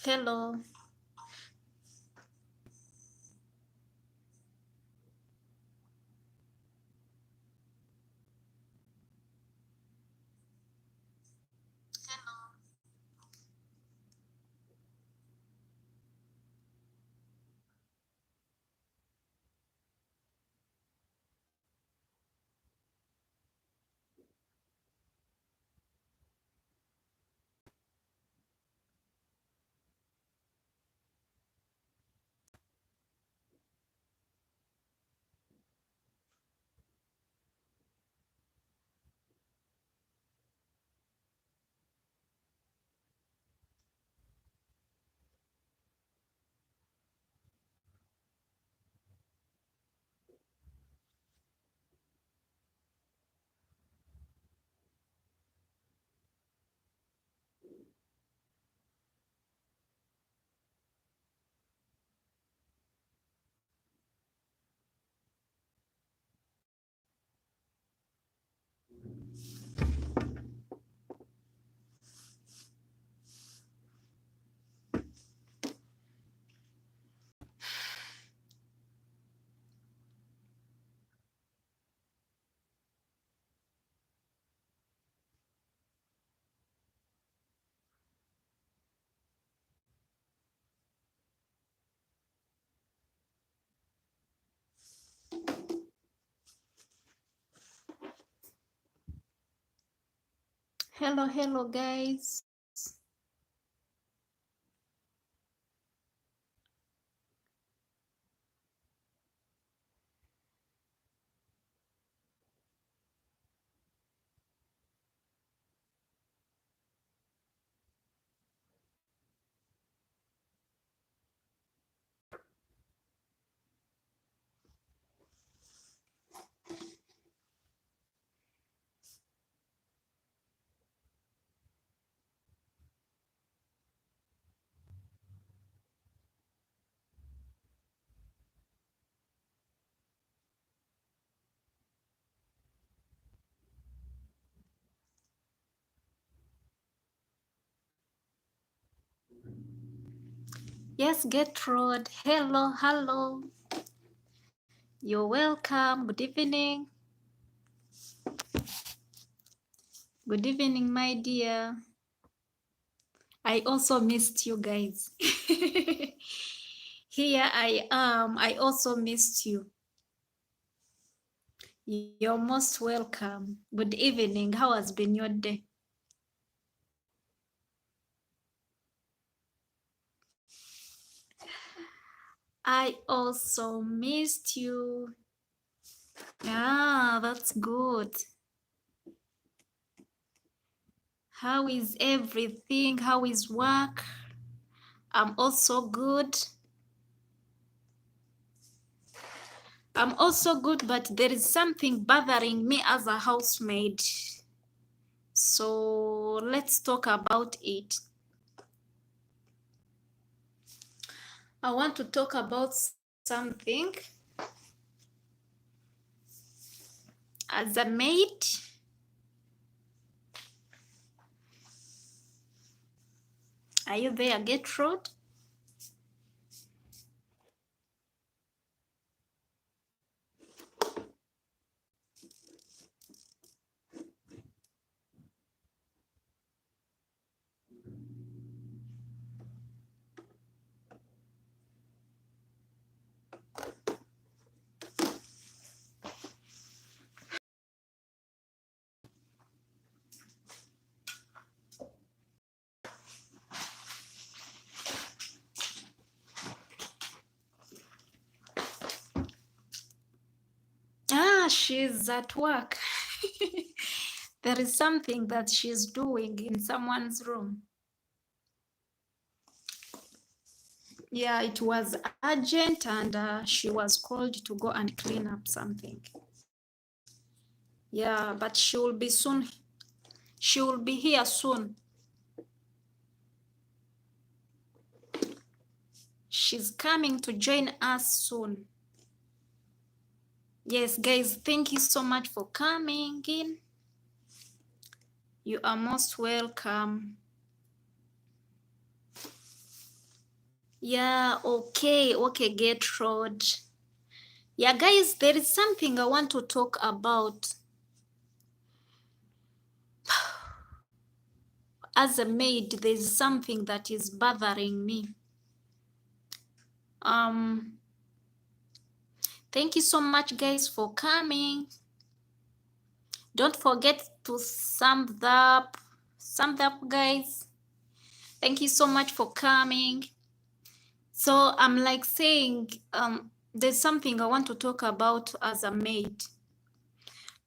Hello. Hello, guys. Yes, Gertrude. Hello. You're welcome. Good evening. Good evening, my dear. I also missed you guys. Here I am. I also missed you. You're most welcome. Good evening. How has been your day? I also missed you. Ah, that's good. How is everything? How is work? I'm also good. I'm also good, but there is something bothering me as a housemaid. So let's talk about it. I want to talk about something. As a maid, are you there, Gertrude? she's at work. There is something that she's doing in someone's room. Yeah, it was urgent, and she was called to go and clean up something. Yeah, but she will be soon. She will be here soon. She's coming to join us soon. Yes, guys, thank you so much for coming in. You are most welcome. Yeah, okay, Gertrude. Yeah, guys, there is something I want to talk about. As a maid, there's something that is bothering me. Thank you so much, guys, for coming. Don't forget to thumbs up, guys. Thank you so much for coming. So I'm like saying, there's something I want to talk about as a maid.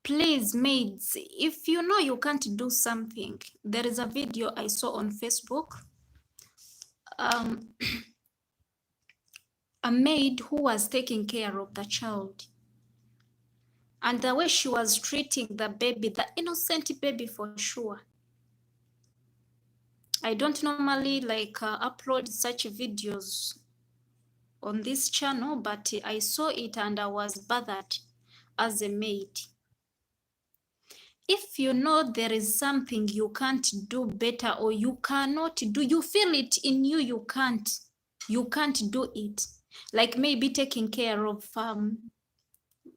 Please, maids, if you know you can't do something, there is a video I saw on Facebook. A maid who was taking care of the child, and the way she was treating the baby, the innocent baby for sure. I don't normally upload such videos on this channel, but I saw it and I was bothered as a maid. If you know there is something you can't do better, or you cannot do, you feel it in you, you can't do it, like maybe taking care of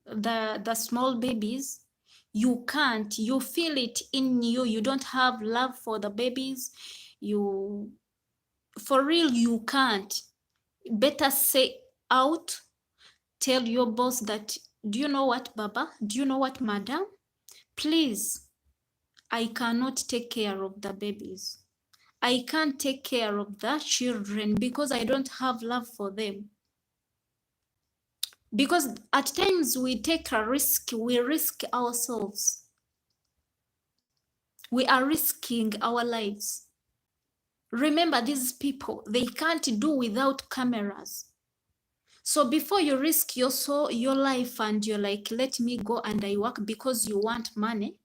the small babies, you can't, you feel it in you, you don't have love for the babies, you, for real, you can't, better say out, tell your boss that, do you know what, Baba, do you know what, Madam, please, I cannot take care of the babies, I can't take care of the children because I don't have love for them. Because at times we take a risk, we risk ourselves, we are risking our lives. Remember, these people, they can't do without cameras. So before you risk your soul, your life, and you're like, let me go and I work because you want money,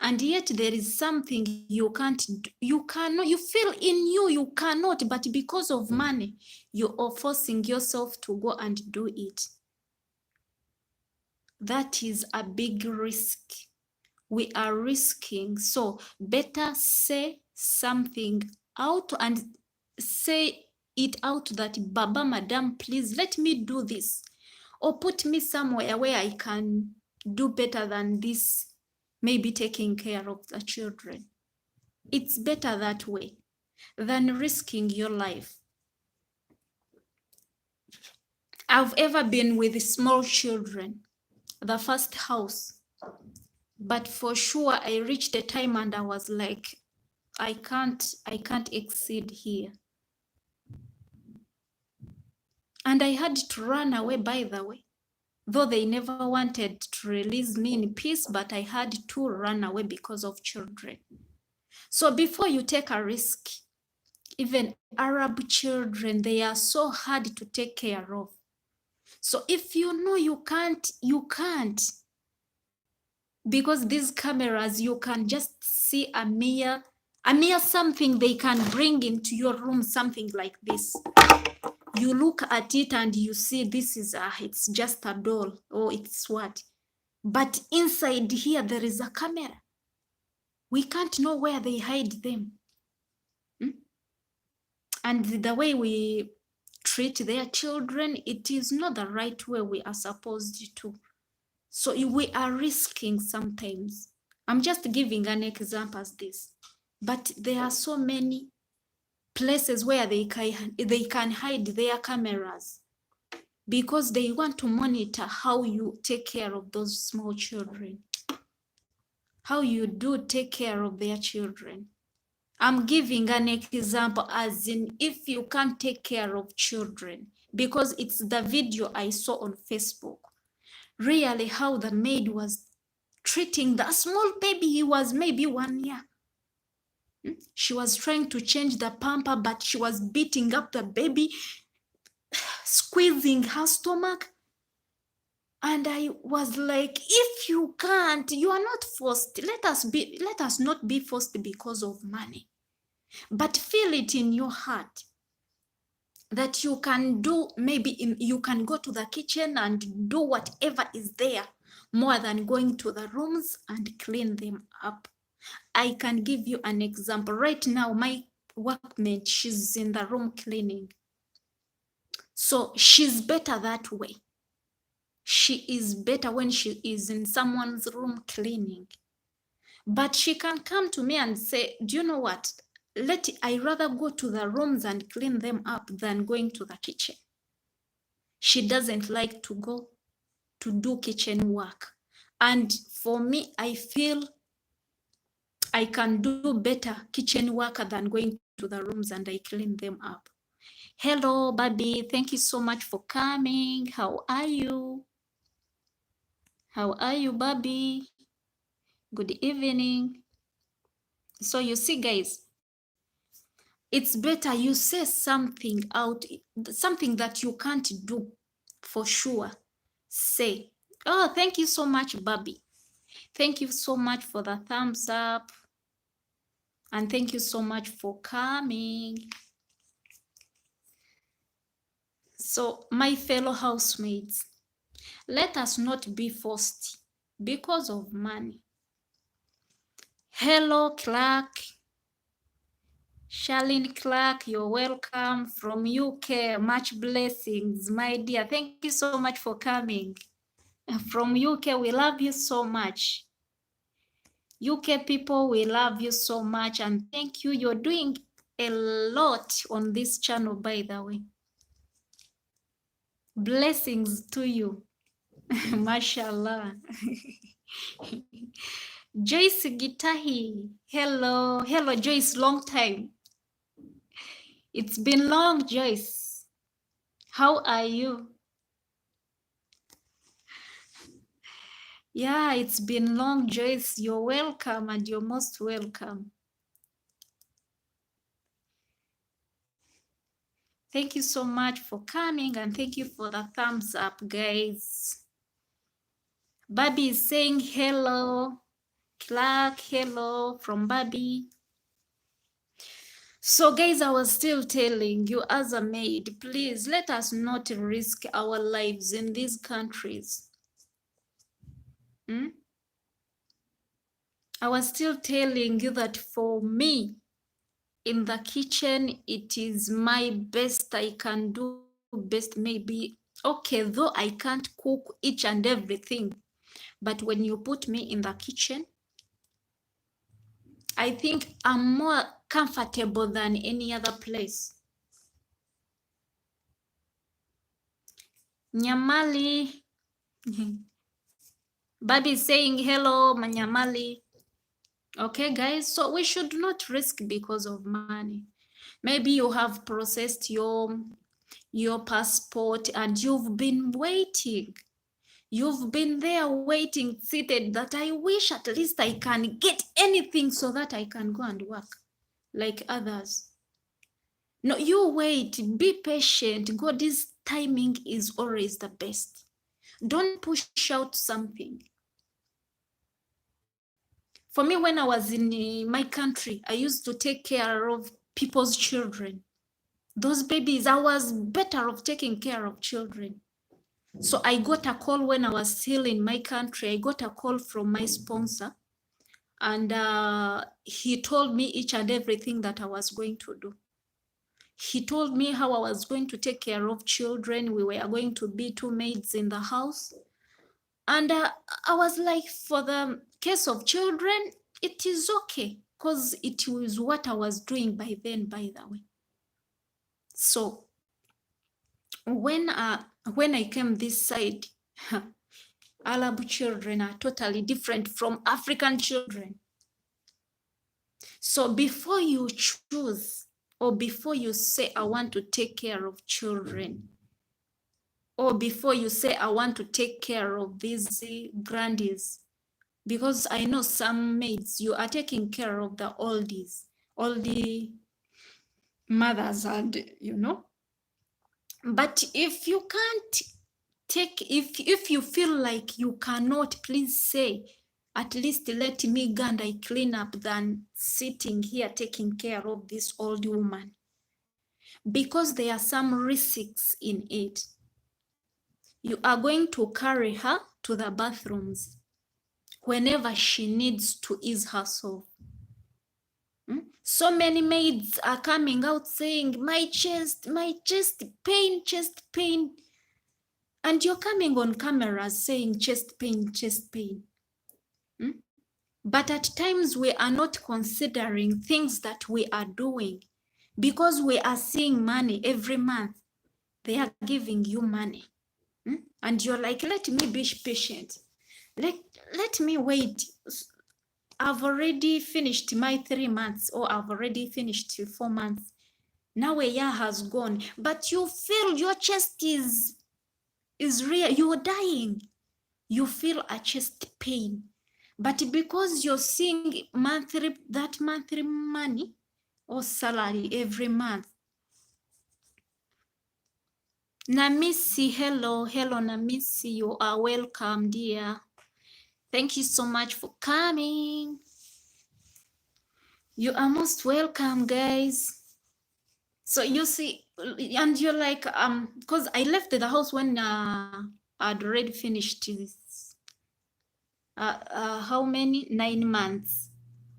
and yet there is something you can't do, you cannot, you feel in you, you cannot, but because of money, you are forcing yourself to go and do it. That is a big risk. We are risking. So better say something out and say it out that, Baba, Madam, please let me do this, or put me somewhere where I can do better than this, maybe taking care of the children. It's better that way than risking your life. I've ever been with small children, the first house, but for sure I reached a time and I was like, I can't exceed here. And I had to run away, by the way. Though they never wanted to release me in peace, but I had to run away because of children. So before you take a risk, even Arab children, they are so hard to take care of. So if you know you can't, you can't. Because these cameras, you can just see a mere something they can bring into your room, something like this. You look at it and you see this is it's just a doll, or it's what. But inside here, there is a camera. We can't know where they hide them. And the way we treat their children, it is not the right way we are supposed to. So we are risking sometimes. I'm just giving an example as this. But there are so many places where they can hide their cameras because they want to monitor how you take care of those small children, how you do take care of their children. I'm giving an example as in, if you can't take care of children, because it's the video I saw on Facebook. really how the maid was treating the small baby. He was maybe 1 year. She was trying to change the pamper, but she was beating up the baby, squeezing her stomach. And I was like, if you can't, you are not forced. Let us not be forced because of money, but feel it in your heart that you can do. Maybe you can go to the kitchen and do whatever is there more than going to the rooms and clean them up. I can give you an example. Right now, my workmate, she's in the room cleaning. So she's better that way. She is better when she is in someone's room cleaning. But she can come to me and say, do you know what? I rather go to the rooms and clean them up than going to the kitchen. She doesn't like to go to do kitchen work. And for me, I feel I can do better kitchen work than going to the rooms and I clean them up. Hello, Baby. Thank you so much for coming. How are you? How are you, Baby? Good evening. So you see, guys, it's better you say something out, something that you can't do for sure. Say, oh, thank you so much, Baby. Thank you so much for the thumbs up. And thank you so much for coming. So, my fellow housemates, let us not be forced because of money. Hello, Clark. Charlene Clark, you're welcome from UK. Much blessings, my dear. Thank you so much for coming. From UK, we love you so much. UK people, we love you so much. And thank you. You're doing a lot on this channel, by the way. Blessings to you. Mashallah. Joyce Gitahi. Hello. Hello, Joyce. Long time. It's been long, Joyce. How are you? Yeah, it's been long, Joyce. You're welcome and you're most welcome. Thank you so much for coming and thank you for the thumbs up, guys. Babi is saying hello. Clark, hello from Babi. So guys, I was still telling you, as a maid, please let us not risk our lives in these countries. I was still telling you that for me, in the kitchen, it is my best. I can do best, maybe. Okay, though I can't cook each and everything, but when you put me in the kitchen, I think I'm more comfortable than any other place. Nyamali. Babi is saying hello, Manyamali. Okay, guys, so we should not risk because of money. Maybe you have processed your passport and you've been waiting. You've been there waiting, seated, that I wish at least I can get anything so that I can go and work like others. No, you wait, be patient. God's timing is always the best. Don't push out something. For me, when I was in my country, I used to take care of people's children. Those babies, I was better of taking care of children. So I got a call when I was still in my country. I got a call from my sponsor and he told me each and everything that I was going to do. He told me how I was going to take care of children. We were going to be 2 maids in the house. And I was like, for the case of children, it is okay because it was what I was doing by then, by the way. So when I came this side, Arab children are totally different from African children. So before you choose or before you say, I want to take care of children, or before you say, I want to take care of these grandies. Because I know some maids, you are taking care of the oldies, all the mothers, and but if you can't if you feel like you cannot, please say, at least let me go and I clean up than sitting here taking care of this old woman, because there are some risks in it. You are going to carry her to the bathrooms whenever she needs to ease herself. So many maids are coming out saying, my chest pain, chest pain. And you're coming on cameras saying chest pain, chest pain. But at times we are not considering things that we are doing, because we are seeing money every month. They are giving you money. And you're like, let me be patient. Let me wait. I've already finished my 3 months, or I've already finished 4 months. Now a year has gone, but you feel your chest is real. You're dying. You feel a chest pain. But because you're seeing that monthly money or salary every month. Namisi, hello, Namisi, you are welcome, dear. Thank you so much for coming. You are most welcome, guys. So you see, and you're like, because I left the house when I'd already finished this. How many? 9 months.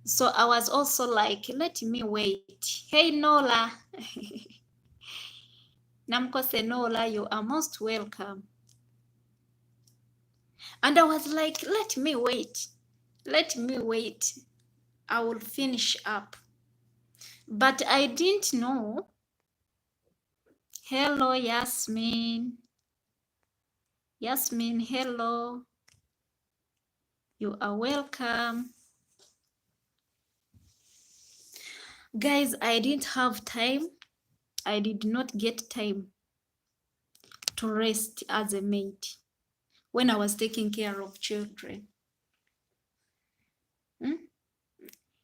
So I was also like, let me wait. Hey, Nola. Namkose Nola, you are most welcome. And I was like, let me wait. Let me wait. I will finish up. But I didn't know. Hello, Yasmin. Yasmin, hello. You are welcome. Guys, I didn't have time. I did not get time to rest as a maid when I was taking care of children.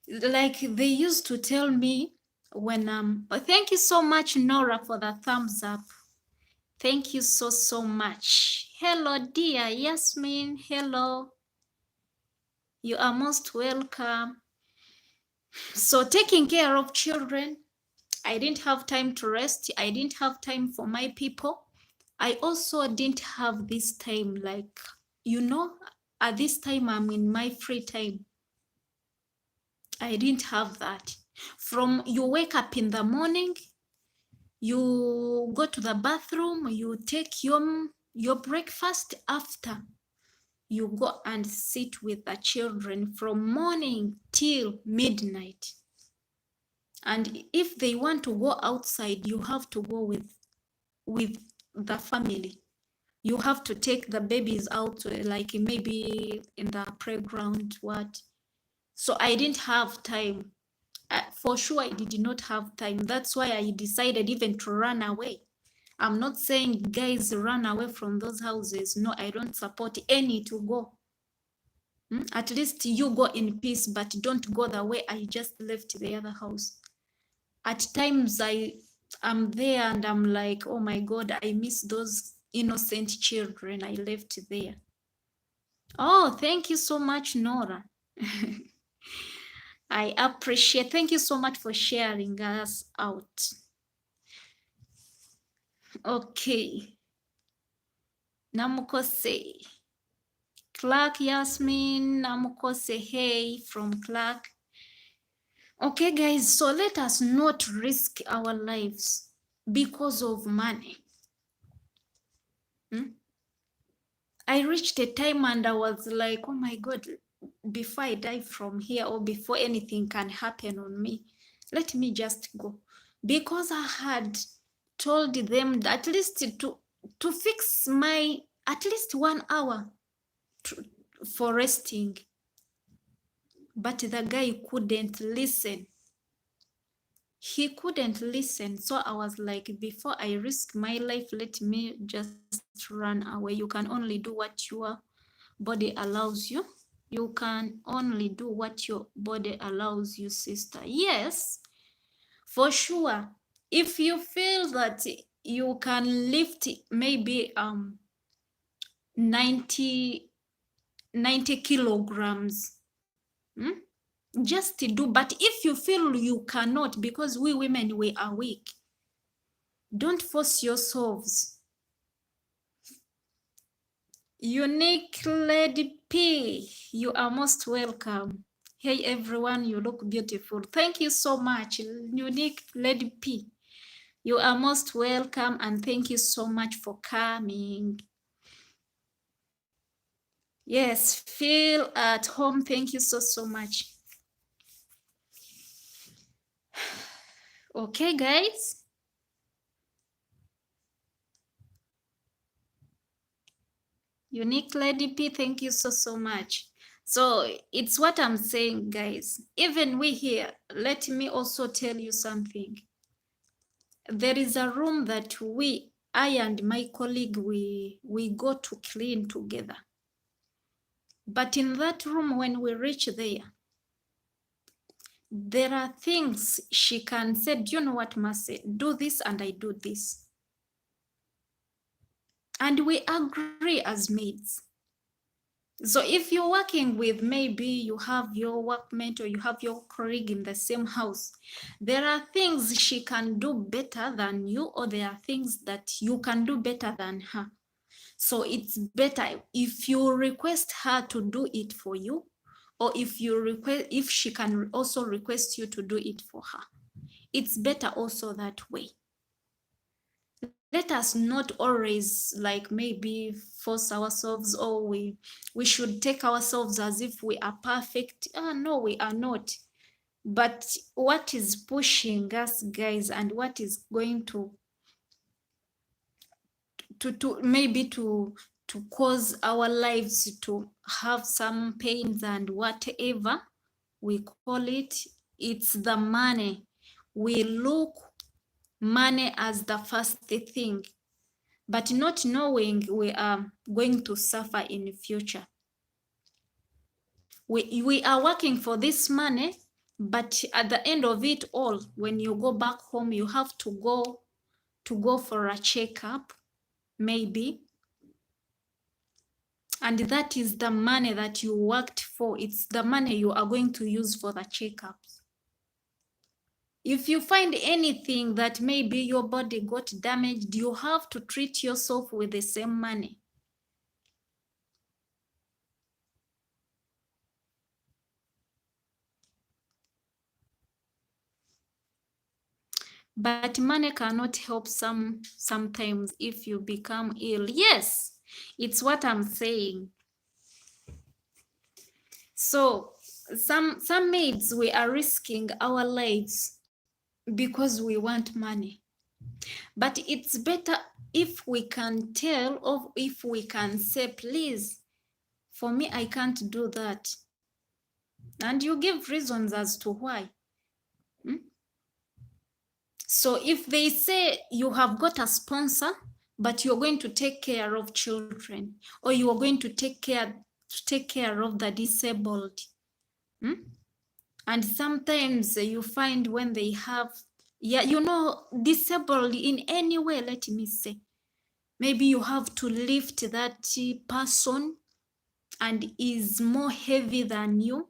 Like they used to tell me when thank you so much, Nora, for the thumbs up. Thank you so much. Hello, dear Yasmin. Hello. You are most welcome. So taking care of children, I didn't have time to rest. I didn't have time for my people. I also didn't have this time, like, at this time I'm in my free time. I didn't have that. From you wake up in the morning, you go to the bathroom, you take your breakfast. After, you go and sit with the children from morning till midnight. And if they want to go outside, you have to go with the family. You have to take the babies out, like maybe in the playground, what. So I didn't have time. For sure, I did not have time. That's why I decided even to run away. I'm not saying guys run away from those houses. No, I don't support any to go. At least you go in peace, but don't go the way I just left the other house. At times I'm there and I'm like, oh my God, I miss those innocent children I left there. Oh, thank you so much, Nora. I appreciate. Thank you so much for sharing us out. Okay. Namukose. Clark, Yasmin, Namukose, hey, from Clark. Okay, guys, so let us not risk our lives because of money. I reached a time and I was like, oh my God, before I die from here or before anything can happen on me, let me just go. Because I had told them that at least to fix my, at least 1 hour for resting. But the guy couldn't listen. he couldn't listen. So I was like, before I risk my life, let me just run away. You can only do what your body allows you. You can only do what your body allows you, sister. Yes, for sure. If you feel that you can lift maybe 90 kilograms, just to do. But if you feel you cannot, because we women, we are weak, don't force yourselves. Unique Lady P, you are most welcome. Hey everyone, you look beautiful. Thank you so much, Unique Lady P. You are most welcome, and thank you so much for coming. Yes, feel at home. Thank you so much. Okay, guys. Unique Lady P, thank you so much. So it's what I'm saying, guys. Even we here, let me also tell you something. There is a room that I and my colleague, we go to clean together. But in that room, when we reach there are things she can say, do you know what, Mercy? Do this and I do this. And we agree as maids. So if you're working with, maybe you have your workmate or you have your colleague in the same house, there are things she can do better than you, or there are things that you can do better than her. So it's better if you request her to do it for you, or if she can also request you to do it for her. It's better also that way. Let us not always like maybe force ourselves, or we should take ourselves as if we are perfect. No, we are not. But what is pushing us, guys, and what is going to maybe to cause our lives to have some pains and whatever we call it, it's the money. We look money as the first thing, but not knowing we are going to suffer in the future. We are working for this money, but at the end of it all, when you go back home, you have to go for a checkup, maybe. And that is the money that you worked for. It's the money you are going to use for the checkups. If you find anything that maybe your body got damaged, you have to treat yourself with the same money. But money cannot help sometimes if you become ill. Yes, it's what I'm saying. So some maids, we are risking our lives because we want money. But it's better if we can tell, or if we can say, please, for me, I can't do that. And you give reasons as to why. So if they say you have got a sponsor, but you're going to take care of children, or you are going to take care of the disabled. And sometimes you find when they have, disabled in any way, let me say, maybe you have to lift that person and is more heavy than you.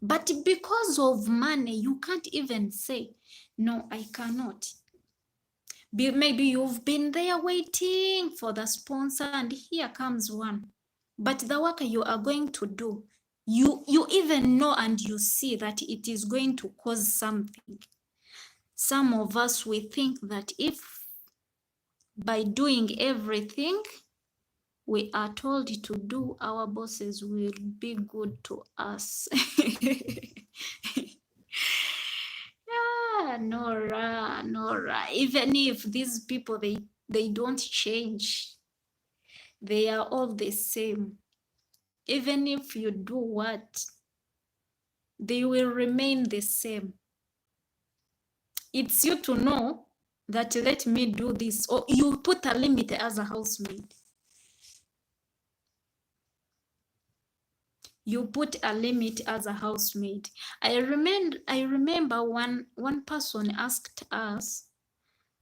But because of money, you can't even say, no, I cannot. Maybe you've been there waiting for the sponsor, and here comes one. But the work you are going to do, you even know and you see that it is going to cause something. Some of us, we think that if by doing everything we are told to do, our bosses will be good to us. Nora. Even if these people, they don't change, they are all the same. Even if you do what, they will remain the same. It's you to know that let me do this, or you put a limit as a housemaid. You put a limit as a housemaid. I remember one person asked us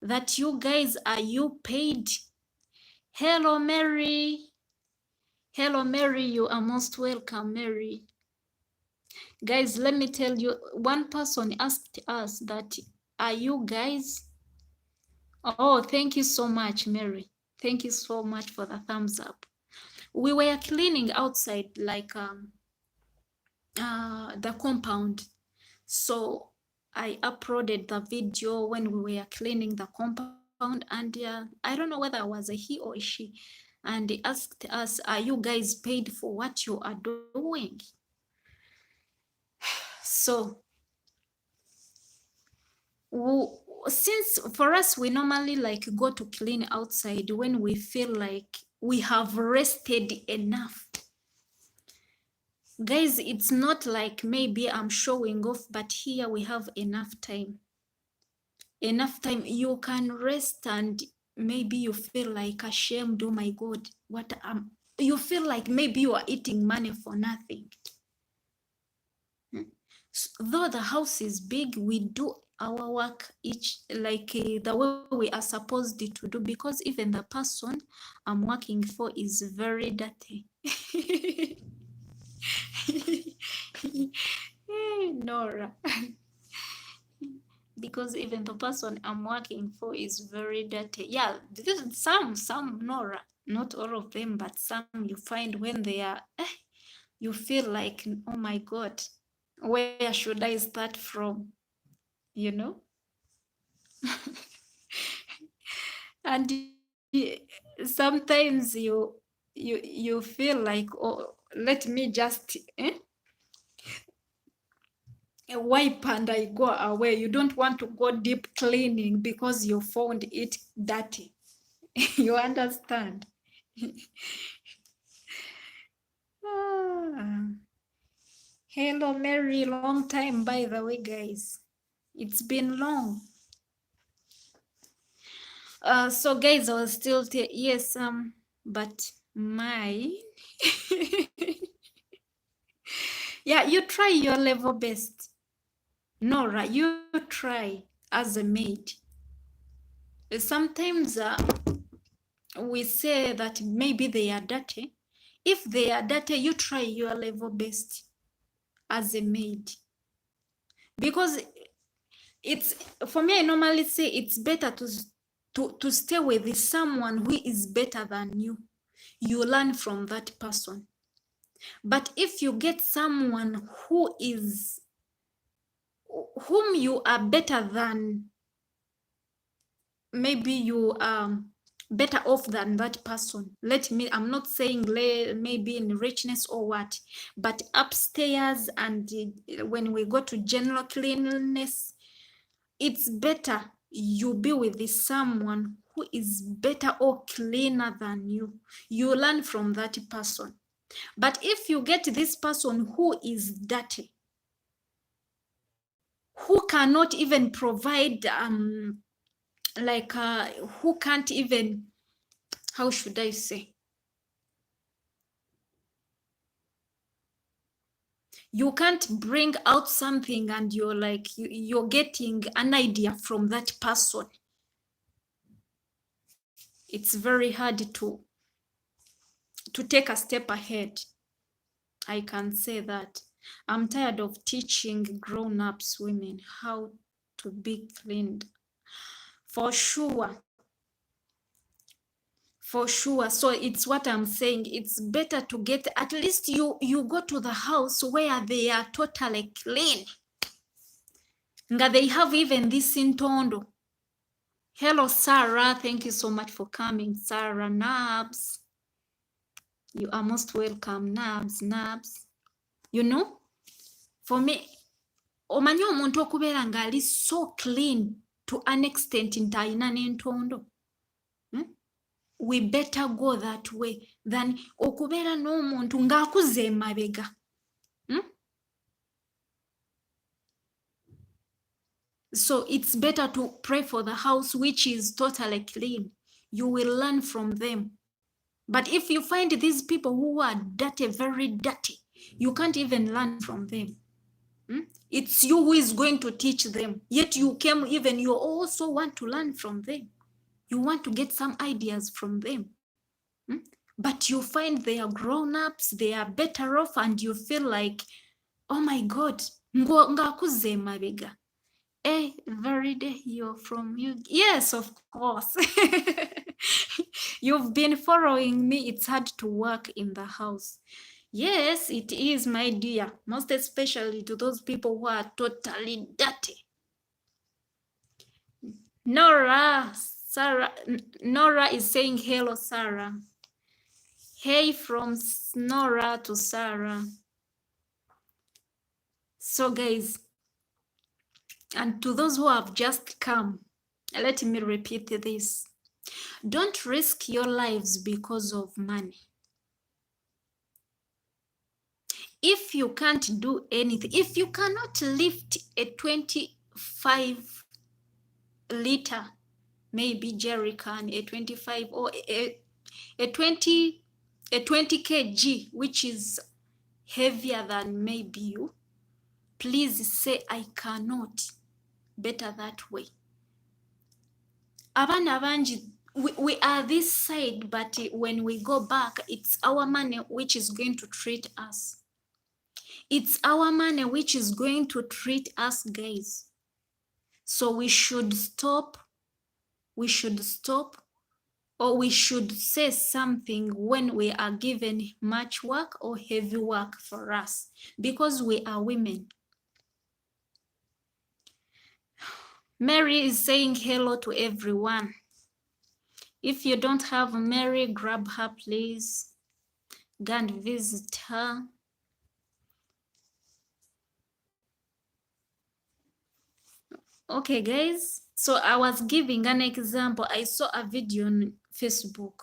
that, you guys, are you paid? Hello, Mary. Hello, Mary. You are most welcome, Mary. Guys, let me tell you, one person asked us that, are you guys? Oh, thank you so much, Mary. Thank you so much for the thumbs up. We were cleaning outside, like the compound. So I uploaded the video when we were cleaning the compound, and I don't know whether it was a he or a she, and he asked us, are you guys paid for what you are doing? So since for us, we normally like go to clean outside when we feel like we have rested enough. Guys, it's not like maybe I'm showing off, but here we have enough time. Enough time you can rest, and maybe you feel like ashamed. Oh my God, what you feel like maybe you are eating money for nothing. Though the house is big, we do our work each like the way we are supposed to do, because even the person I'm working for is very dirty. Nora. Because even the person I'm working for is very dirty. Yeah, some Nora, not all of them, but some you find when they are, you feel like, oh my God, where should I start from? You know? And sometimes you feel like, oh, let me just wipe and I go away. You don't want to go deep cleaning because you found it dirty. You understand? Hello, Mary. Long time, by the way, guys. It's been long. So, guys, I was still yes, but my yeah, you try your level best. Nora, you try as a maid. Sometimes we say that maybe they are dirty. If they are dirty, you try your level best as a maid. Because it's, for me, I normally say it's better to stay with someone who is better than you. You learn from that person. But if you get someone whom you are better than, maybe you are better off than that person. I'm not saying maybe in richness or what, but upstairs, and when we go to general cleanliness, it's better you be with someone who is better or cleaner than you. You learn from that person. But if you get this person who is dirty, who cannot even provide who can't even, how should I say, you can't bring out something, and you're like you're getting an idea from that person, it's very hard to take a step ahead. I can say that. I'm tired of teaching grown-ups women how to be cleaned. For sure. For sure. So it's what I'm saying. It's better to get, at least you go to the house where they are totally clean. Nga they have even this in Tondo. Hello, Sarah. Thank you so much for coming, Sarah. Nabs. You are most welcome, Nabs. You know, for me, omanyi omuntu okubeera nga ali so clean to an extent nti alina n'entondo. We better go that way than okubeera n'omuntu ng'akuza emabega. So it's better to pray for the house which is totally clean. You will learn from them. But if you find these people who are dirty, very dirty, you can't even learn from them. It's you who is going to teach them. Yet you came, even you also want to learn from them. You want to get some ideas from them. But you find they are grown-ups, they are better off, and you feel like, oh my God, ngakuze mabega. Very day you're from you. Yes, of course. You've been following me. It's hard to work in the house. Yes, it is, my dear. Most especially to those people who are totally dirty. Nora is saying hello, Sarah. Hey from Nora to Sarah. So guys, and to those who have just come, let me repeat this. Don't risk your lives because of money. If you can't do anything, if you cannot lift a 25-liter, maybe jerry can, a 25 or a 20 kg, which is heavier than maybe you, please say I cannot. Better that way. Abana banji, we are this side, but when we go back, it's our money which is going to treat us. It's our money which is going to treat us, guys. So we should stop, or we should say something when we are given much work or heavy work for us, because we are women. Mary is saying hello to everyone. If you don't have Mary, grab her, please. Go and visit her. Okay, guys. So I was giving an example. I saw a video on Facebook.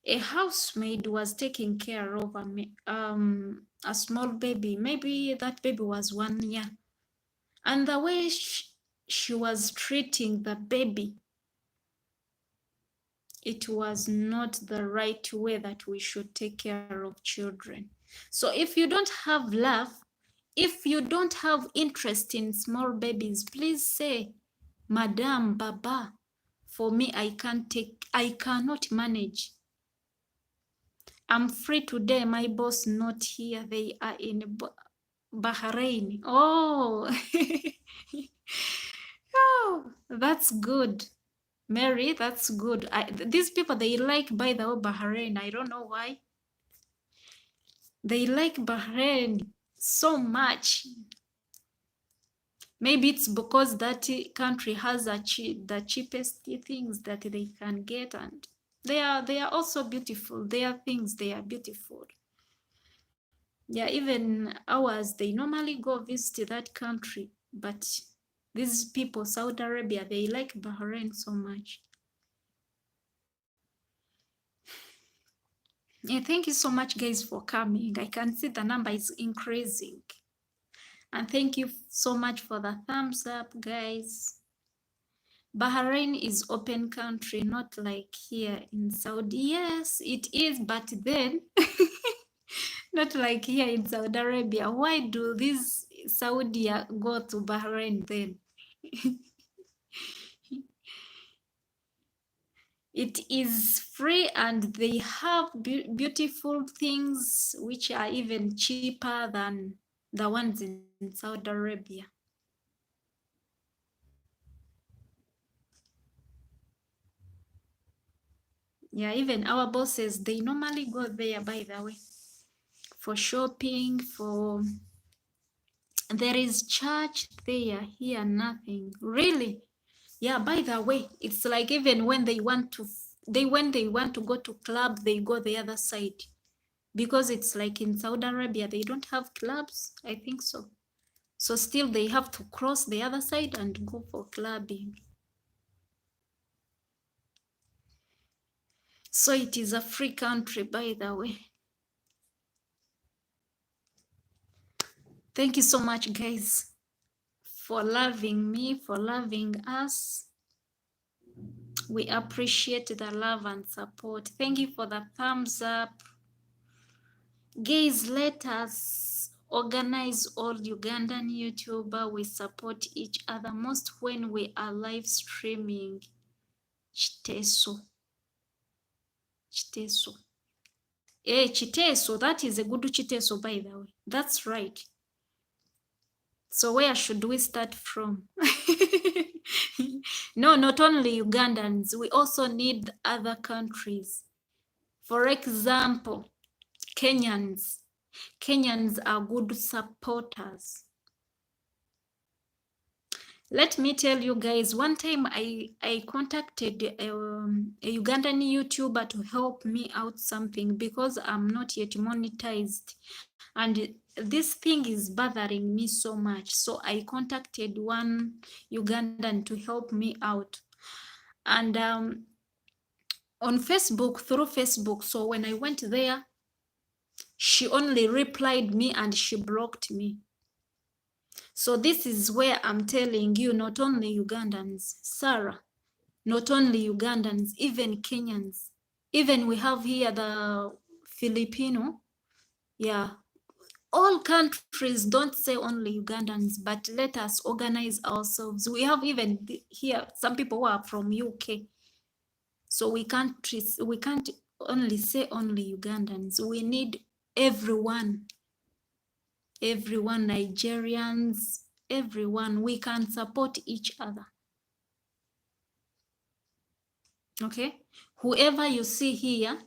A housemaid was taking care of a small baby. Maybe that baby was 1 year. And the way she was treating the baby, it was not the right way that we should take care of children. So if you don't have love, if you don't have interest in small babies, please say, Madam, Baba, for me, I cannot manage. I'm free today. My boss not here. They are in Bahrain. Oh, oh, that's good. Mary, that's good. These people, they like, by the way, Bahrain. I don't know why. They like Bahrain so much. Maybe it's because that country has the cheapest things that they can get, and they are also beautiful. Their things, they are beautiful. Yeah, even ours, they normally go visit that country, but these people, Saudi Arabia, they like Bahrain so much. Yeah, thank you so much, guys, for coming. I can see the number is increasing. And thank you so much for the thumbs up, guys. Bahrain is open country, not like here in Saudi. Yes, it is, but then not like here in Saudi Arabia. Why do these Saudi go to Bahrain then? It is free and they have beautiful things which are even cheaper than the ones in Saudi Arabia. Yeah, even our bosses, they normally go there, by the way, for shopping, there is church there, here nothing. Really? Yeah, by the way, it's like even when they want to go to club, they go the other side. Because it's like in Saudi Arabia, they don't have clubs, I think so. So still they have to cross the other side and go for clubbing. So it is a free country, by the way. Thank you so much, guys, for loving me, for loving us. We appreciate the love and support. Thank you for the thumbs up. Guys, let us organize all Ugandan YouTuber. We support each other most when we are live streaming. Chiteso. Chiteso. Chiteso, that is a good Chiteso, by the way. That's right. So where should we start from? No, not only Ugandans, we also need other countries. For example, Kenyans. Kenyans are good supporters. Let me tell you guys, one time I contacted a Ugandan YouTuber to help me out something because I'm not yet monetized. And this thing is bothering me so much. So I contacted one Ugandan to help me out. And on Facebook, through Facebook. So when I went there, she only replied me and she blocked me. So this is where I'm telling you, not only Ugandans, Sarah, not only Ugandans, even Kenyans. Even we have here the Filipino. Yeah. All countries, don't say only Ugandans, but let us organize ourselves. We have even here some people who are from UK. So we can't only say only Ugandans. We need everyone. Everyone, Nigerians, everyone. We can support each other. Okay? Whoever you see here,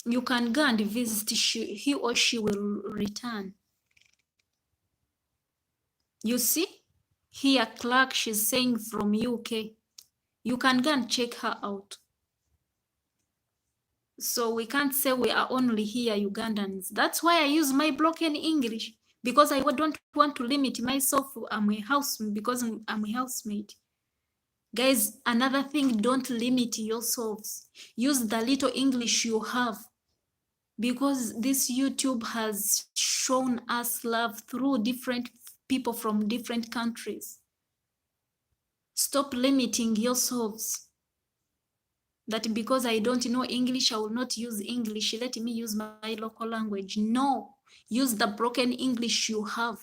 you can go and visit. He or she will return. You see? Here, Clark, she's saying from UK. You can go and check her out. So we can't say we are only here Ugandans. That's why I use my broken English, because I don't want to limit myself. I'm a housemate because I'm a housemate. Guys, another thing, don't limit yourselves. Use the little English you have, because this YouTube has shown us love through different people from different countries. Stop limiting yourselves. That because I don't know English, I will not use English. Let me use my local language. No, use the broken English you have.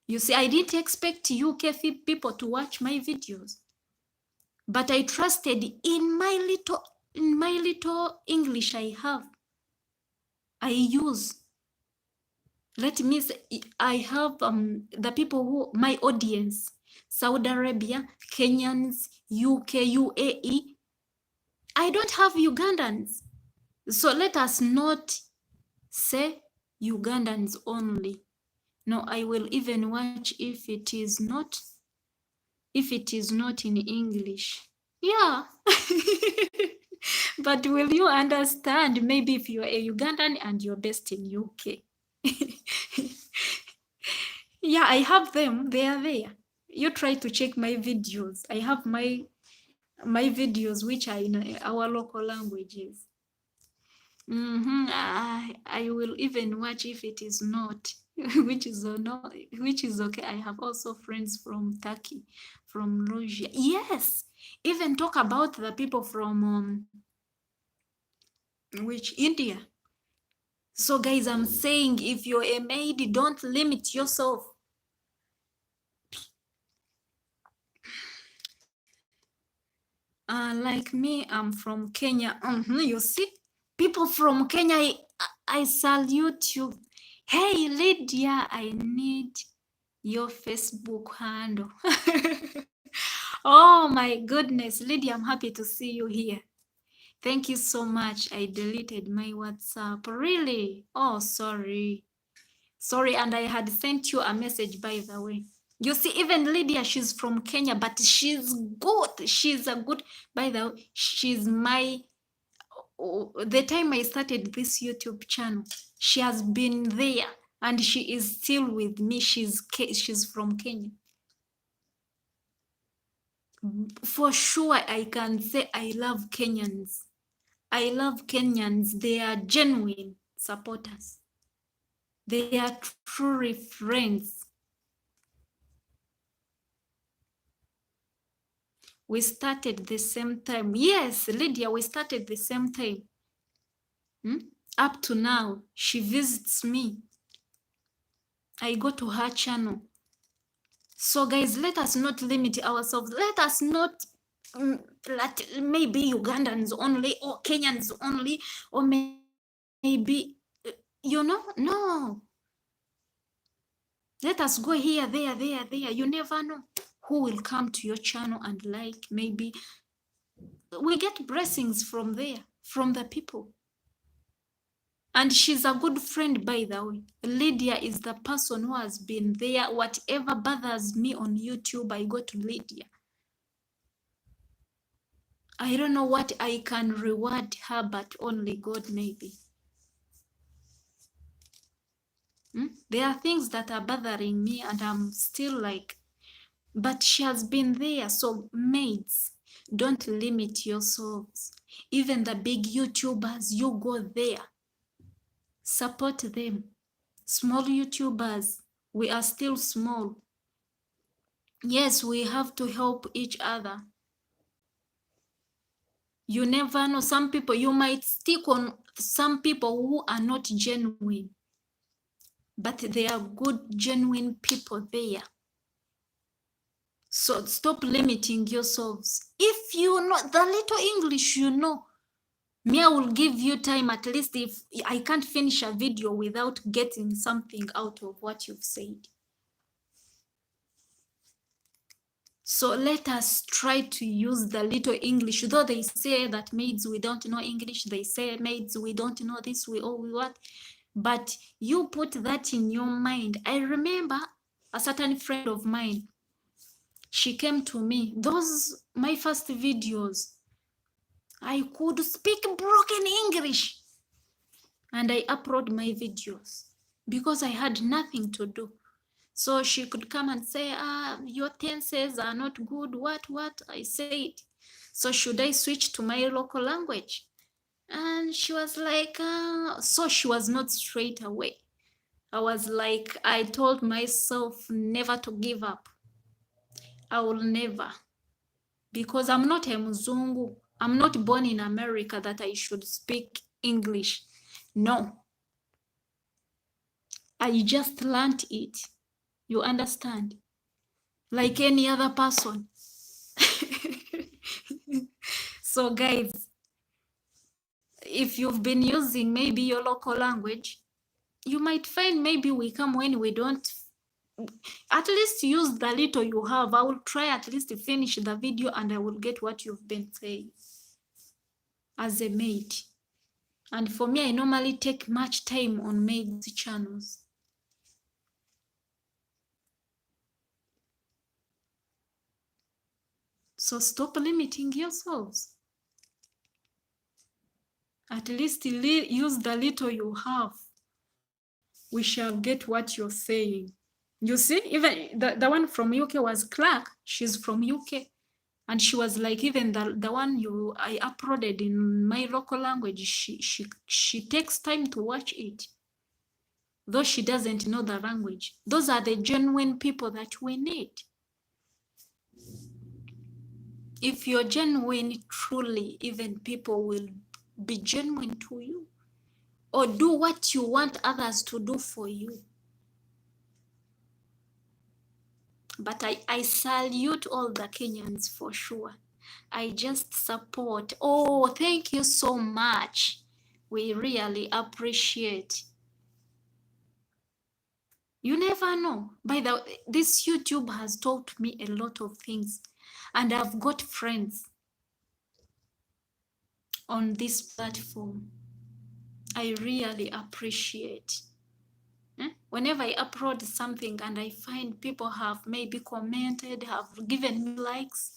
You see, I didn't expect UK people to watch my videos, but I trusted in my little English I have. I use. Let me say, I have the people who, my audience, Saudi Arabia, Kenyans, UK, UAE. I don't have Ugandans. So let us not say Ugandans only. No, I will even watch if it is not in English. Yeah. But will you understand? Maybe if you're a Ugandan and you're based in UK. Yeah, I have them. They are there. You try to check my videos. I have my videos which are in our local languages. I will even watch if it is not, which is okay. I have also friends from Turkey, from Russia. Yes, even talk about the people from which India. So guys, I'm saying, if you're a maid, don't limit yourself. Like me, I'm from Kenya. You see, people from Kenya, I salute you. Hey, Lydia, I need your Facebook handle. Oh my goodness, Lydia, I'm happy to see you here. Thank you so much. I deleted my WhatsApp. Really? Oh, sorry. Sorry, and I had sent you a message, by the way. You see, even Lydia, she's from Kenya, but she's good. She's a good, by the way, she's my, the time I started this YouTube channel, she has been there and she is still with me. She's from Kenya. For sure, I can say I love Kenyans. I love Kenyans. They are genuine supporters. They are truly friends. We started the same time. Yes, Lydia, we started the same time. Up to now, she visits me. I go to her channel. So guys, let us not limit ourselves. Let us not maybe Ugandans only or Kenyans only or maybe, no. Let us go here, there. You never know who will come to your channel and like. Maybe we get blessings from there, from the people. And she's a good friend, by the way. Lydia is the person who has been there. Whatever bothers me on YouTube, I go to Lydia. I don't know what I can reward her, but only God maybe. There are things that are bothering me and I'm still like, but she has been there. So maids, don't limit yourselves. Even the big YouTubers, you go there. Support them. Small YouTubers, we are still small. Yes, we have to help each other. You never know. Some people, you might stick on some people who are not genuine, but they are good, genuine people there. So stop limiting yourselves. If you know the little English you know, me, I will give you time. At least if I can't finish a video without getting something out of what you've said. So let us try to use the little English. Though they say that maids, we don't know English. They say maids, we don't know this, we what. But you put that in your mind. I remember a certain friend of mine. She came to me. Those, my first videos, I could speak broken English. And I upload my videos because I had nothing to do. So she could come and say, your tenses are not good. What? I said. So should I switch to my local language? And she was like, so she was not straight away. I was like, I told myself never to give up. I will never. Because I'm not a Mzungu. I'm not born in America that I should speak English. No. I just learned it. You understand? Like any other person. So guys, if you've been using maybe your local language, you might find maybe we come when we don't. At least use the little you have. I will try at least to finish the video and I will get what you've been saying as a maid. And for me, I normally take much time on maid's channels. So stop limiting yourselves. At least use the little you have. We shall get what you're saying. You see, even the one from UK was Clark. She's from UK. And she was like, even the one I uploaded in my local language, she takes time to watch it. Though she doesn't know the language. Those are the genuine people that we need. If you're genuine, truly, even people will be genuine to you. Or do what you want others to do for you. But I salute all the Kenyans for sure. I just support. Oh, thank you so much. We really appreciate. You never know. By the way, this YouTube has taught me a lot of things. And I've got friends on this platform. I really appreciate. Whenever I upload something and I find people have maybe commented, have given me likes,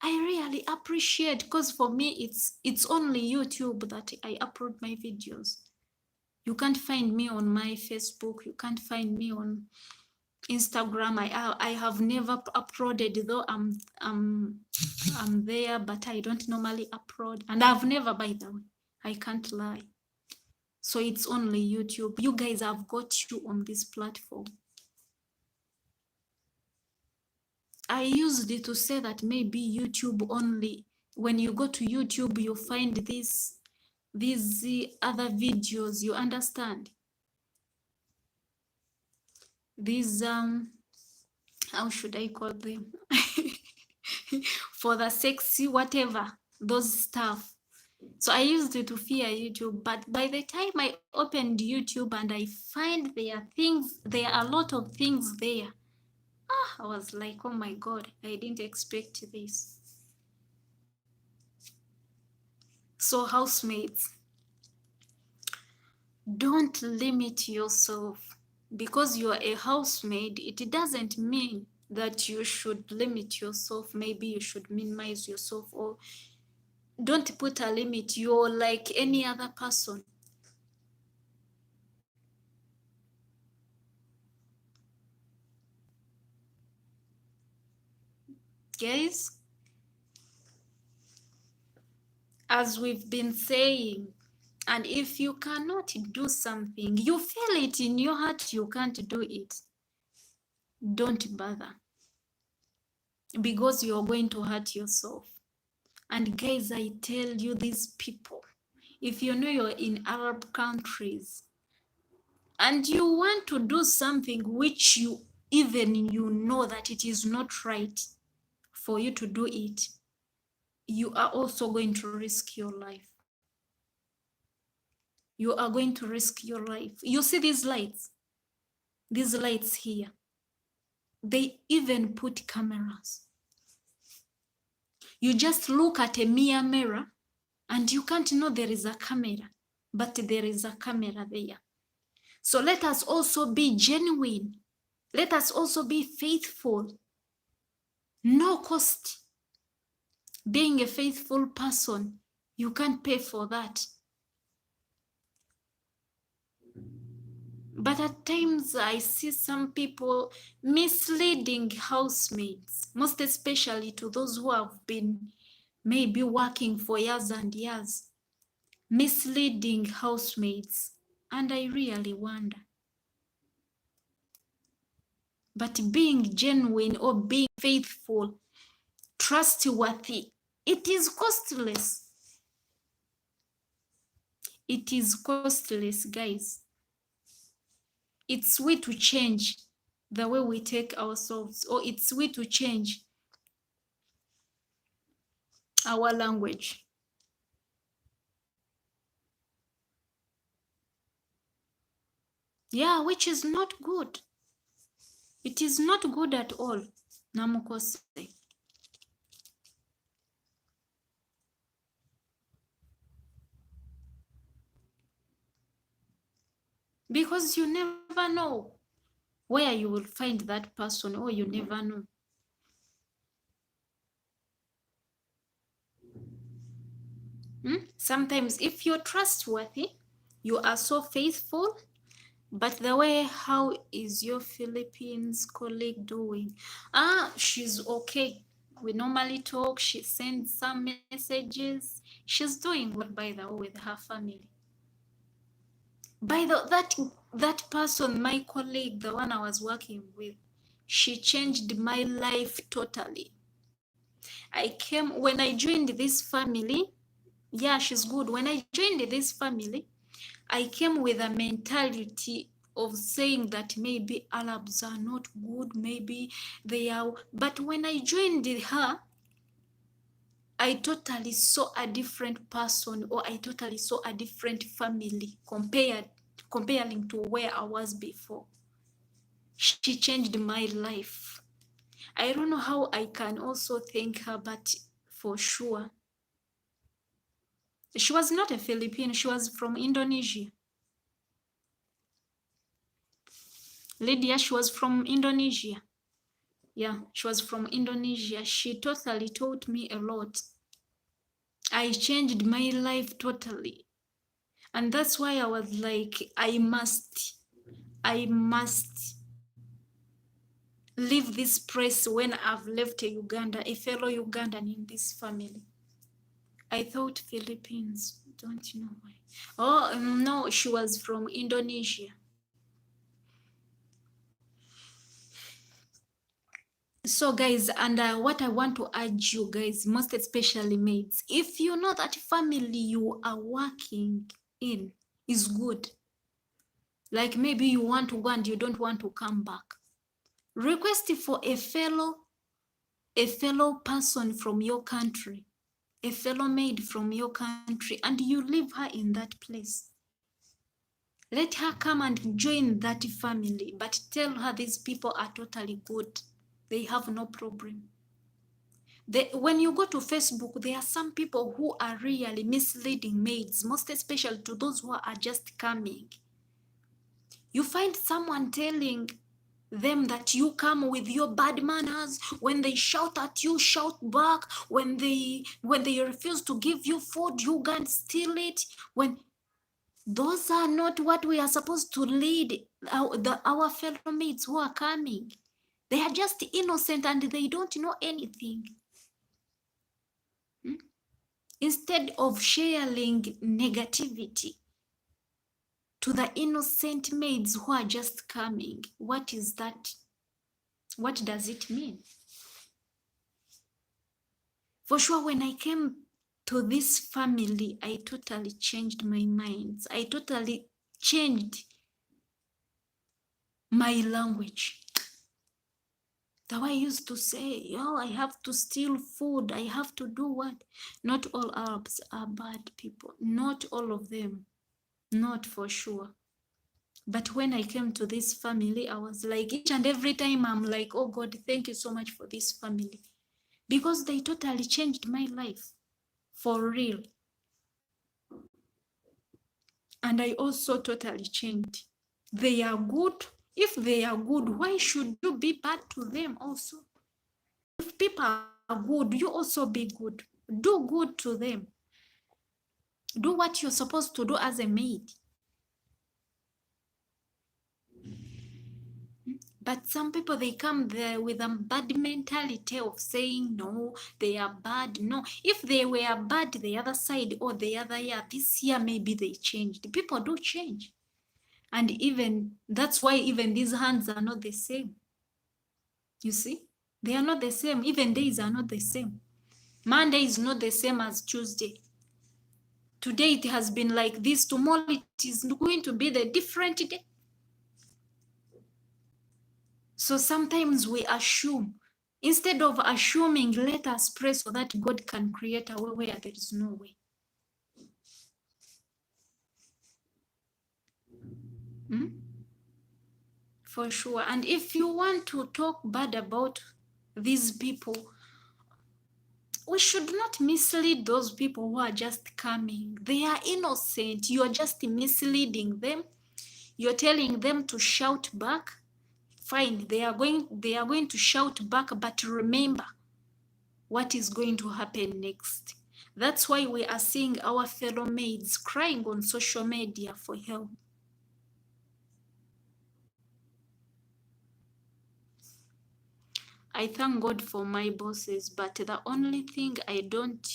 I really appreciate, because for me it's only YouTube that I upload my videos. You can't find me on my Facebook, you can't find me on Instagram. I have never uploaded, though I'm there, but I don't normally upload. And I've never, by the way, I can't lie. So it's only YouTube. You guys have got you on this platform. I used it to say that maybe YouTube only, when you go to YouTube, you find these other videos, you understand? These, how should I call them? For the sexy, whatever, those stuff. So I used it to fear YouTube, but by the time I opened YouTube and I find there are a lot of things there. I was like, oh my God, I didn't expect this. So housemates, don't limit yourself. Because you are a housemaid, it doesn't mean that you should limit yourself. Maybe you should minimize yourself, or don't put a limit. You're like any other person. Guys, as we've been saying, and if you cannot do something, you feel it in your heart, you can't do it, don't bother, because you're going to hurt yourself. And guys, I tell you, these people, if you know you're in Arab countries and you want to do something which you know that it is not right for you to do it, you are also going to risk your life. You are going to risk your life. You see these lights here, they even put cameras. You just look at a mere mirror and you can't know there is a camera, but there is a camera there. So let us also be genuine. Let us also be faithful. No cost. Being a faithful person, you can't pay for that. But at times I see some people misleading housemates, most especially to those who have been maybe working for years and years, misleading housemates, and I really wonder. But being genuine or being faithful, trustworthy, it is costless. It is costless, guys. It's way to change the way we take ourselves, or it's way to change our language. Yeah, which is not good. It is not good at all. Namukose. Because you never know where you will find that person, or you never know. Sometimes if you're trustworthy, you are so faithful, but the way, how is your Philippines colleague doing? She's okay. We normally talk, she sends some messages. She's doing well, by the way, with her family. By that person, my colleague, the one I was working with, she changed my life totally. When I joined this family, yeah, she's good. When I joined this family, I came with a mentality of saying that maybe Arabs are not good, maybe they are. But when I joined her, I totally saw a different person, or I totally saw a different family comparing to where I was before. She changed my life. I don't know how I can also thank her, but for sure. She was not a Filipino, she was from Indonesia. Lydia, she was from Indonesia. Yeah, she was from Indonesia. She totally taught me a lot. I changed my life totally. And that's why I was like, I must leave this place when I've left Uganda, a fellow Ugandan in this family. I thought Philippines. Don't know why. Oh, no, she was from Indonesia. So guys, and what I want to urge you guys, most especially maids, if you know that family you are working in is good, like maybe you want to go and you don't want to come back, request for a fellow person from your country, a fellow maid from your country, and you leave her in that place. Let her come and join that family, but tell her these people are totally good. They have no problem. When you go to Facebook, there are some people who are really misleading maids, most especially to those who are just coming. You find someone telling them that you come with your bad manners. When they shout at you, shout back. When they refuse to give you food, you can't steal it. When those are not what we are supposed to lead our fellow mates who are coming. They are just innocent and they don't know anything. Instead of sharing negativity to the innocent maids who are just coming, what is that? What does it mean? For sure, when I came to this family, I totally changed my mind. I totally changed my language. The way I used to say, yo, I have to steal food, I have to do what? Not all Arabs are bad people. Not all of them. Not for sure. But when I came to this family, I was like, each and every time I'm like, oh God, thank you so much for this family. Because they totally changed my life. For real. And I also totally changed. They are good. If they are good, why should you be bad to them also? If people are good, you also be good. Do good to them. Do what you're supposed to do as a maid. But some people, they come there with a bad mentality of saying, no, they are bad. No, if they were bad the other side or the other year, this year maybe they changed. People do change. And even, that's why even these hands are not the same. You see? They are not the same. Even days are not the same. Monday is not the same as Tuesday. Today it has been like this. Tomorrow it is going to be the different day. So sometimes we assume. Instead of assuming, let us pray so that God can create a way where there is no way. For sure. And if you want to talk bad about these people, we should not mislead those people who are just coming. They are innocent. You are just misleading them. You're telling them to shout back. Fine, they are going to shout back, but remember what is going to happen next. That's why we are seeing our fellow maids crying on social media for help. I thank God for my bosses, but the only thing I don't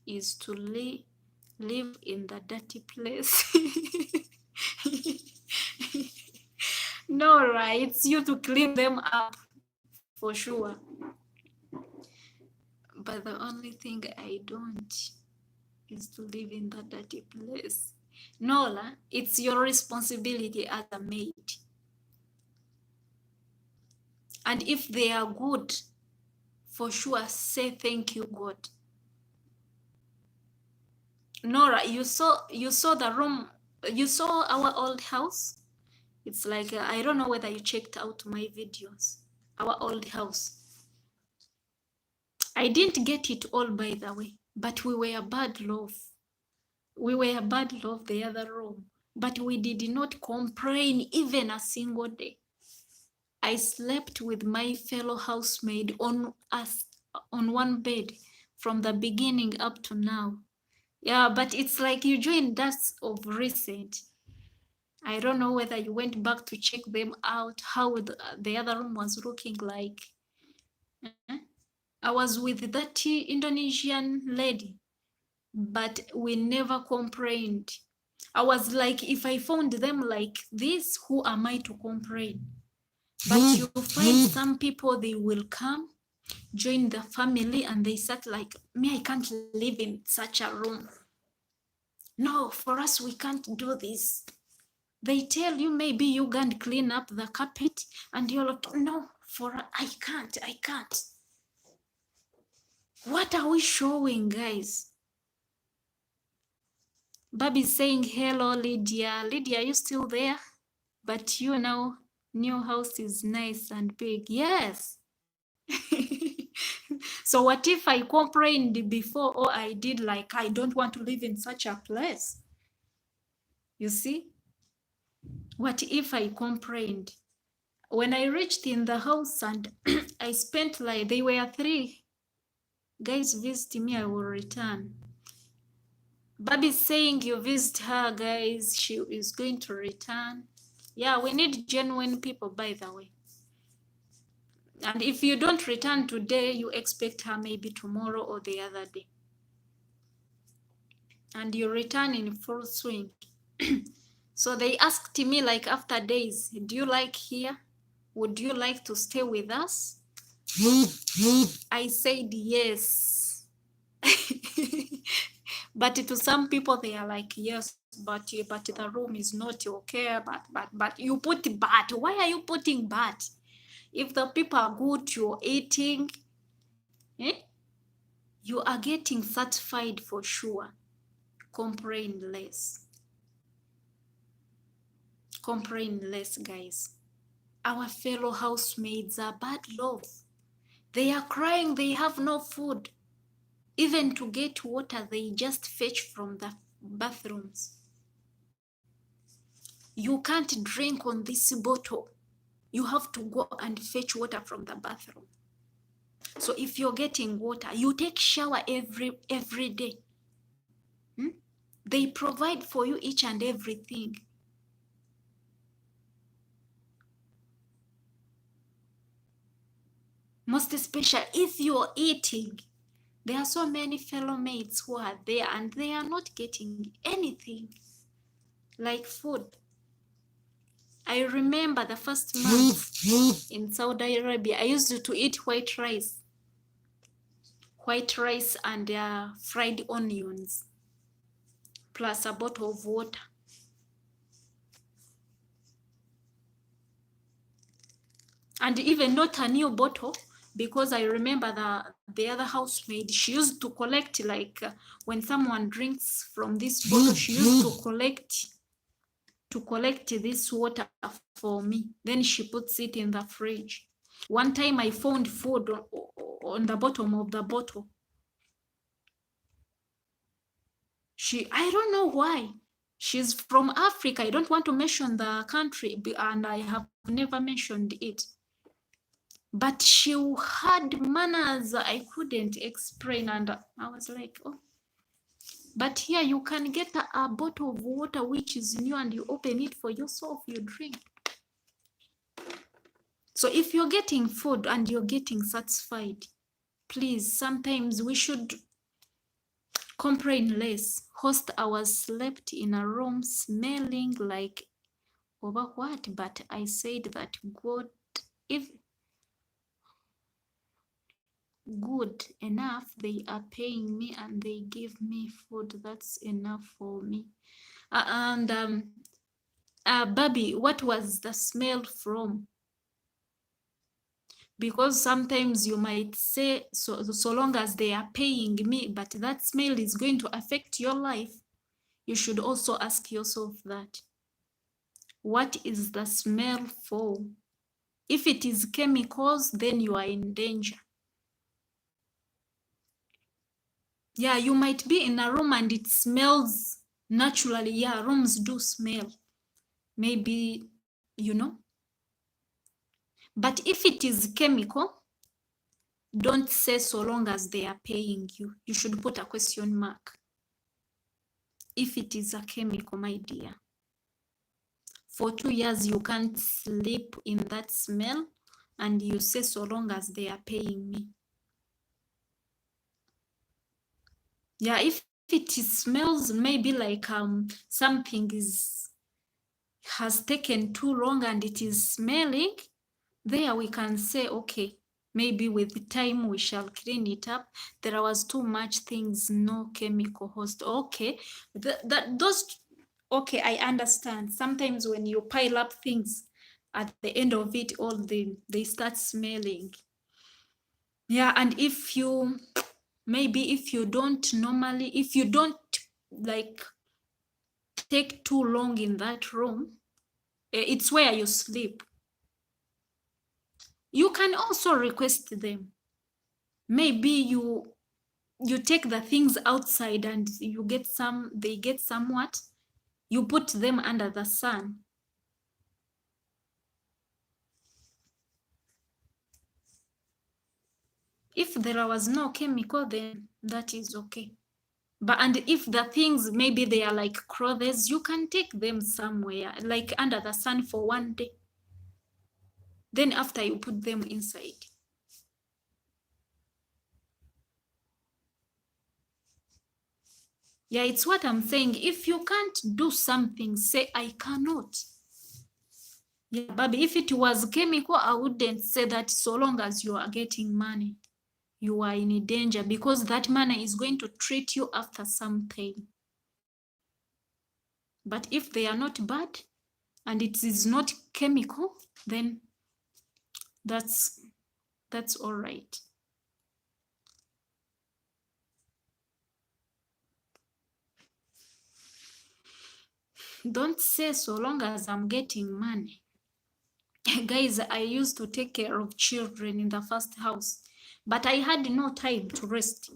is to live in the dirty place. No, right? It's you to clean them up, for sure. But the only thing I don't is to live in that dirty place. Nola, it's your responsibility as a maid. And if they are good, for sure, say thank you, God. Nora, you saw the room, you saw our old house. It's like, I don't know whether you checked out my videos. Our old house. I didn't get it all, by the way, but we were bad love. We were bad love the other room, but we did not complain even a single day. I slept with my fellow housemaid on one bed from the beginning up to now. Yeah, but it's like you joined us of recent. I don't know whether you went back to check them out, how the other room was looking like. I was with that Indonesian lady. but we never complained. I was like, if I found them like this, who am I to complain? But you find some people, they will come, join the family, and they start like, me, I can't live in such a room. No, for us, we can't do this. They tell you maybe you can't clean up the carpet, and you're like, no, I can't. What are we showing, guys? Bobby's saying, hello, Lydia. Lydia, are you still there? But you know, new house is nice and big. Yes. So what if I complained before, or I did like, I don't want to live in such a place? You see? What if I complained? When I reached in the house and I spent like, they were 3 guys visit me, I will return. Bobby's saying you visit her, guys. She is going to return. Yeah, we need genuine people, by the way. And if you don't return today, you expect her maybe tomorrow or the other day. And you return in full swing. So they asked me like after days, do you like here? Would you like to stay with us? I said yes. But to some people they are like, yes, but the room is not okay. But you put but. Why are you putting but? If the people are good, you're eating, you are getting satisfied for sure. Complain less. Complain less, guys. Our fellow housemaids are bad love. They are crying, they have no food. Even to get water, they just fetch from the bathrooms. You can't drink on this bottle. You have to go and fetch water from the bathroom. So if you're getting water, you take shower every day. They provide for you each and everything. Most especially if you're eating. There are so many fellow mates who are there and they are not getting anything like food. I remember the first month in Saudi Arabia, I used to eat white rice and fried onions, plus a bottle of water. And even not a new bottle, because I remember the other housemaid, she used to collect like when someone drinks from this bottle, she used to collect this water for me. Then she puts it in the fridge. One time I found food on the bottom of the bottle. I don't know why. She's from Africa. I don't want to mention the country, and I have never mentioned it. But she had manners I couldn't explain, and I was like, oh. But here you can get a bottle of water which is new, and you open it for yourself, you drink. So if you're getting food and you're getting satisfied, please, sometimes we should complain less. Host hours slept in a room smelling like over what? But I said that God, if good enough, they are paying me and they give me food. That's enough for me. Baby, what was the smell from? Because sometimes you might say, so long as they are paying me, but that smell is going to affect your life. You should also ask yourself that. What is the smell for? If it is chemicals, then you are in danger. Yeah, you might be in a room and it smells naturally. Yeah, rooms do smell. Maybe, you know. But if it is chemical, don't say so long as they are paying you. You should put a question mark. If it is a chemical, my dear. For 2 years, you can't sleep in that smell, and you say so long as they are paying me. Yeah, if it smells maybe like something has taken too long and it is smelling, there we can say, okay, maybe with time we shall clean it up. There was too much things, no chemical host. Okay, okay, I understand. Sometimes when you pile up things, at the end of it all, they start smelling. Yeah, and if you don't like take too long in that room, it's where you sleep. You can also request them. Maybe you take the things outside and they get somewhat. You put them under the sun. If there was no chemical, then that is okay. And if the things, maybe they are like clothes, you can take them somewhere, like under the sun for one day. Then after you put them inside. Yeah, it's what I'm saying. If you can't do something, say, I cannot. Yeah, Baby, if it was chemical, I wouldn't say that so long as you are getting money, you are in danger, because that money is going to treat you after some time. But if they are not bad and it is not chemical, then that's all right. Don't say so long as I'm getting money. Guys, I used to take care of children in the first house, but I had no time to rest.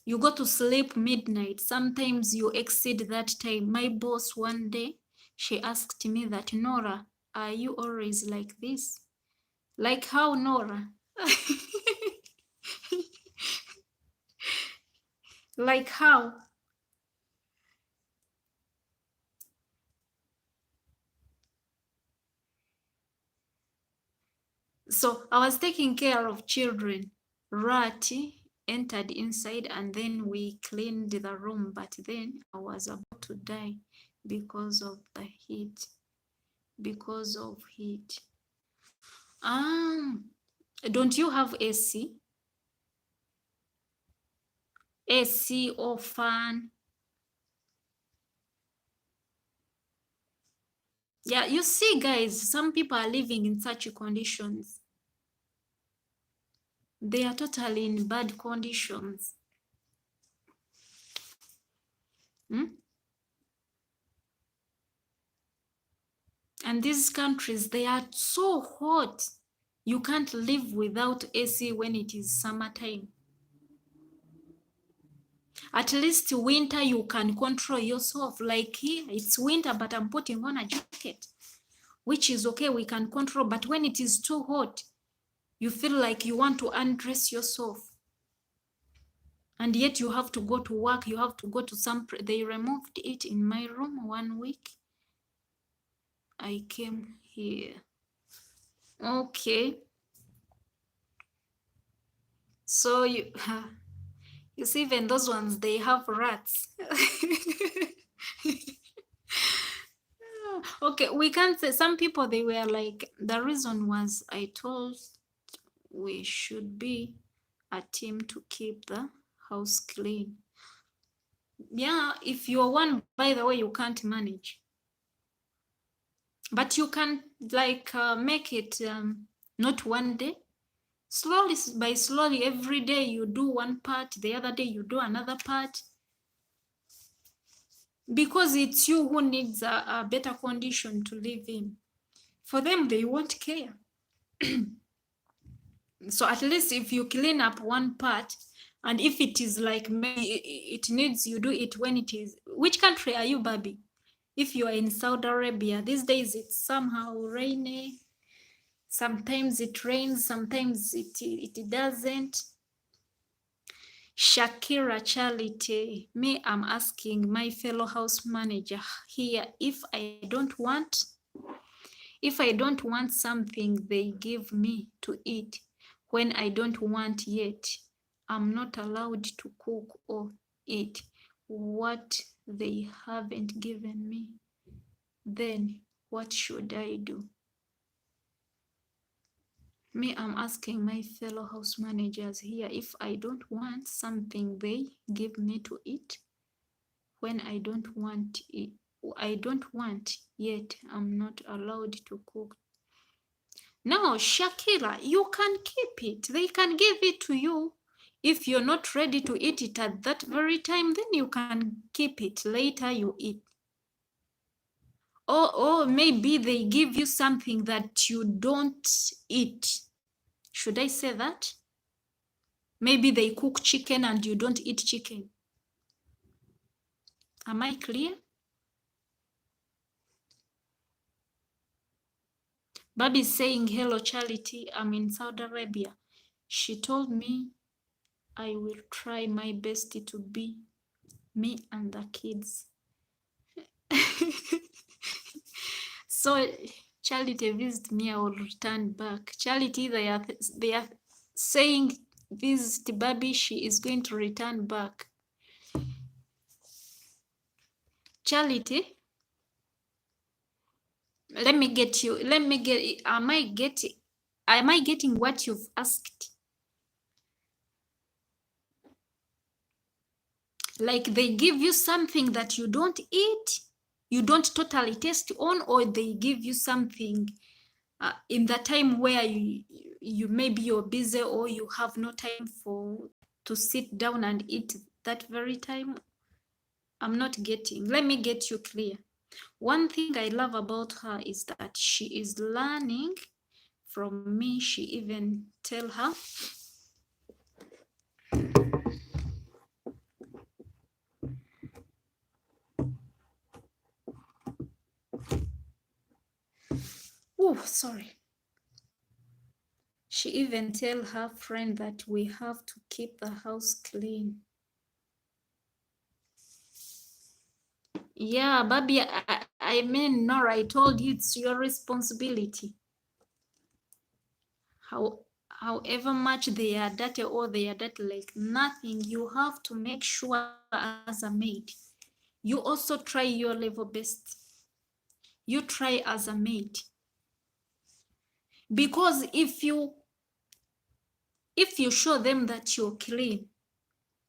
You go to sleep midnight. Sometimes you exceed that time. My boss one day, she asked me that, Nora, are you always like this? Like how, Nora? Like how? So I was taking care of children. Ratty entered inside and then we cleaned the room, but then I was about to die because of the heat. Because of heat. Don't you have AC? AC or fan? Yeah, you see, guys, some people are living in such conditions. They are totally in bad conditions. And these countries, they are so hot. You can't live without AC when it is summertime. At least winter, you can control yourself. Like here, it's winter, but I'm putting on a jacket, which is okay, we can control. But when it is too hot, you feel like you want to undress yourself. And yet you have to go to work, you have to go to they removed it in my room 1 week. I came here. Okay. So you see, even those ones, they have rats. Okay, we can't say, some people, they were like, the reason was I told we should be a team to keep the house clean. Yeah, if you're one, by the way, you can't manage. But you can like make it not one day. Slowly by slowly, every day you do one part, the other day you do another part. Because it's you who needs a better condition to live in. For them, they won't care. So at least if you clean up one part, and if it is like it needs, you do it when it is. Which country are you, Babi? If you are in Saudi Arabia, these days it's somehow rainy. Sometimes it rains, sometimes it doesn't. Shakira Charity, me, I'm asking my fellow house manager here, if I don't want something, they give me to eat. When I don't want yet, I'm not allowed to cook or eat. what they haven't given me, then what should I do? Me, I'm asking my fellow house managers here if I don't want something they give me to eat when I don't want it. I don't want, yet I'm not allowed to cook. No, Shakira, you can keep it. They can give it to you. If you're not ready to eat it at that very time, then you can keep it. Later you eat. Or maybe they give you something that you don't eat. Should I say that? Maybe they cook chicken and you don't eat chicken. Am I clear? Baby's saying, hello, Charity. I'm in Saudi Arabia. She told me I will try my best to be me and the kids. So, Charity, visit me, I will return back. Charity, they are saying, visit Baby, she is going to return back. Charity, let me get you. Let me get. Am I getting what you've asked? Like they give you something that you don't eat, you don't totally taste on, or they give you something in the time where you maybe you're busy or you have no time to sit down and eat that very time. I'm not getting. Let me get you clear. One thing I love about her is that she is learning from me. She even tell her sorry. She even tell her friend that we have to keep the house clean. Yeah, Baby, I mean, Nora, I told you it's your responsibility. However much they are dirty or they are dirty like nothing, you have to make sure as a maid, you also try your level best. You try as a maid. Because if you show them that you're clean,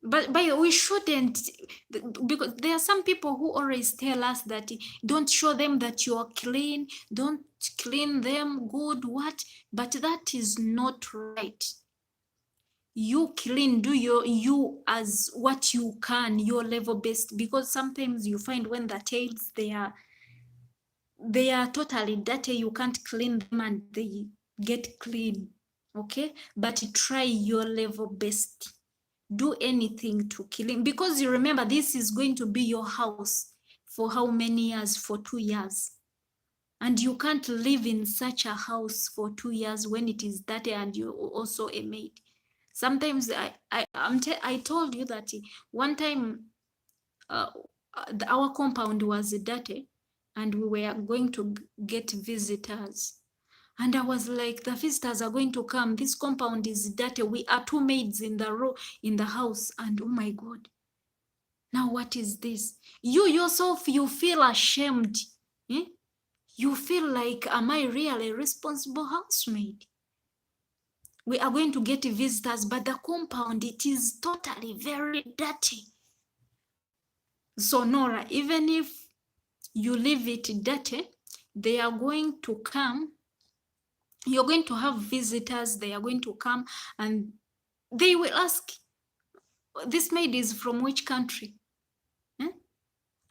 but we shouldn't, because there are some people who always tell us that don't show them that you are clean, don't clean them good, what? But that is not right. You clean, do you as what you can, your level best, because sometimes you find when the tails they are totally dirty, you can't clean them and they get clean. Okay, but try your level best. Do anything to kill him, because you remember this is going to be your house for how many years? For 2 years. And you can't live in such a house for 2 years when it is dirty and you're also a maid. Sometimes I told you that one time our compound was dirty and we were going to get visitors. And I was like, the visitors are going to come. This compound is dirty. We are 2 maids in the house. And oh my God, now what is this? You yourself, you feel ashamed. Eh? You feel like, am I really a responsible housemaid? We are going to get visitors, but the compound, it is totally very dirty. So Nora, even if you leave it dirty, they are going to come. You're going to have visitors, they are going to come and they will ask, this maid is from which country?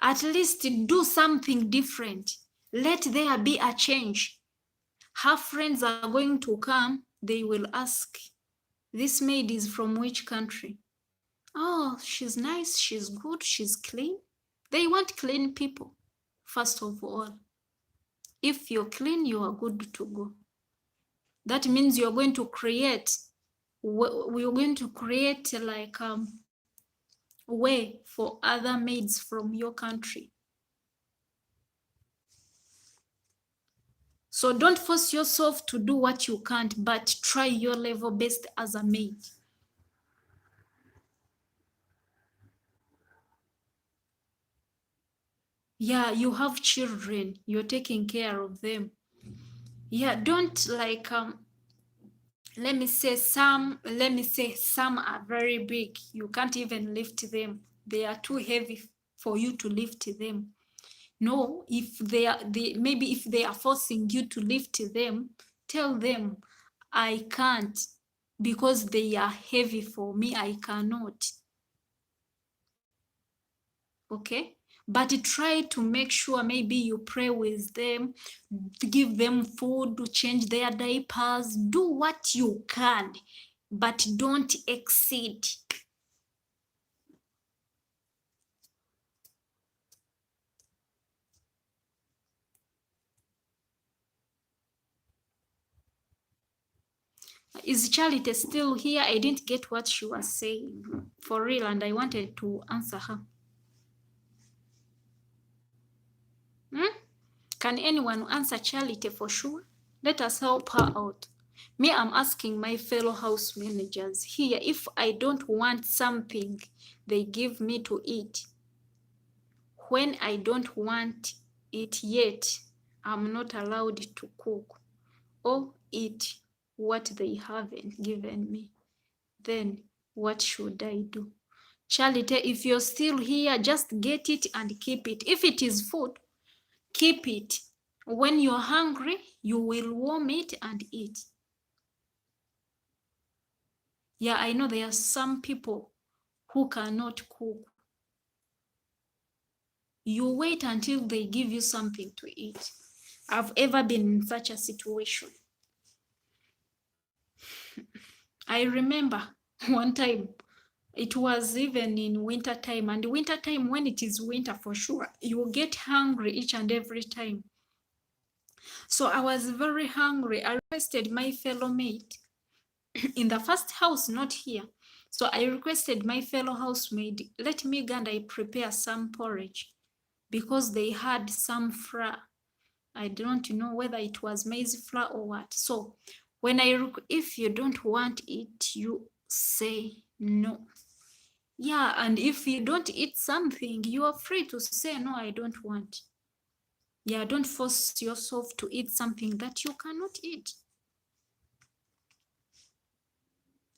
At least do something different. Let there be a change. Her friends are going to come, they will ask, this maid is from which country? Oh, she's nice, she's good, she's clean. They want clean people, first of all. If you're clean, you are good to go. That means you're going to create, we're going to create like a way for other maids from your country. So don't force yourself to do what you can't, but try your level best as a maid. Yeah, you have children, you're taking care of them. Yeah, don't like let me say some are very big. You can't even lift them. They are too heavy for you to lift them. No, if maybe if they are forcing you to lift them, tell them I can't because they are heavy for me. I cannot. Okay? But try to make sure maybe you pray with them, give them food, to change their diapers, do what you can, but don't exceed. Is Charity still here? I didn't get what she was saying for real, and I wanted to answer her. Hmm? Can anyone answer Charity for sure? Let us help her out. Me, I'm asking my fellow house managers here if I don't want something, they give me to eat. When I don't want it yet, I'm not allowed to cook or eat what they haven't given me. Then what should I do? Charity, if you're still here, just get it and keep it. If it is food, keep it. When you're hungry, you will warm it and eat. Yeah, I know there are some people who cannot cook. You wait until they give you something to eat. I've ever been in such a situation. I remember one time, it was even in winter time, and winter time, when it is winter for sure, you will get hungry each and every time. So I was very hungry. I requested my fellow mate in the first house, not here. So I requested my fellow housemaid, let me go and I prepare some porridge because they had some flour. I don't know whether it was maize flour or what. So when if you don't want it, you say no. Yeah, and if you don't eat something, you are free to say no, I don't want. Yeah, don't force yourself to eat something that you cannot eat.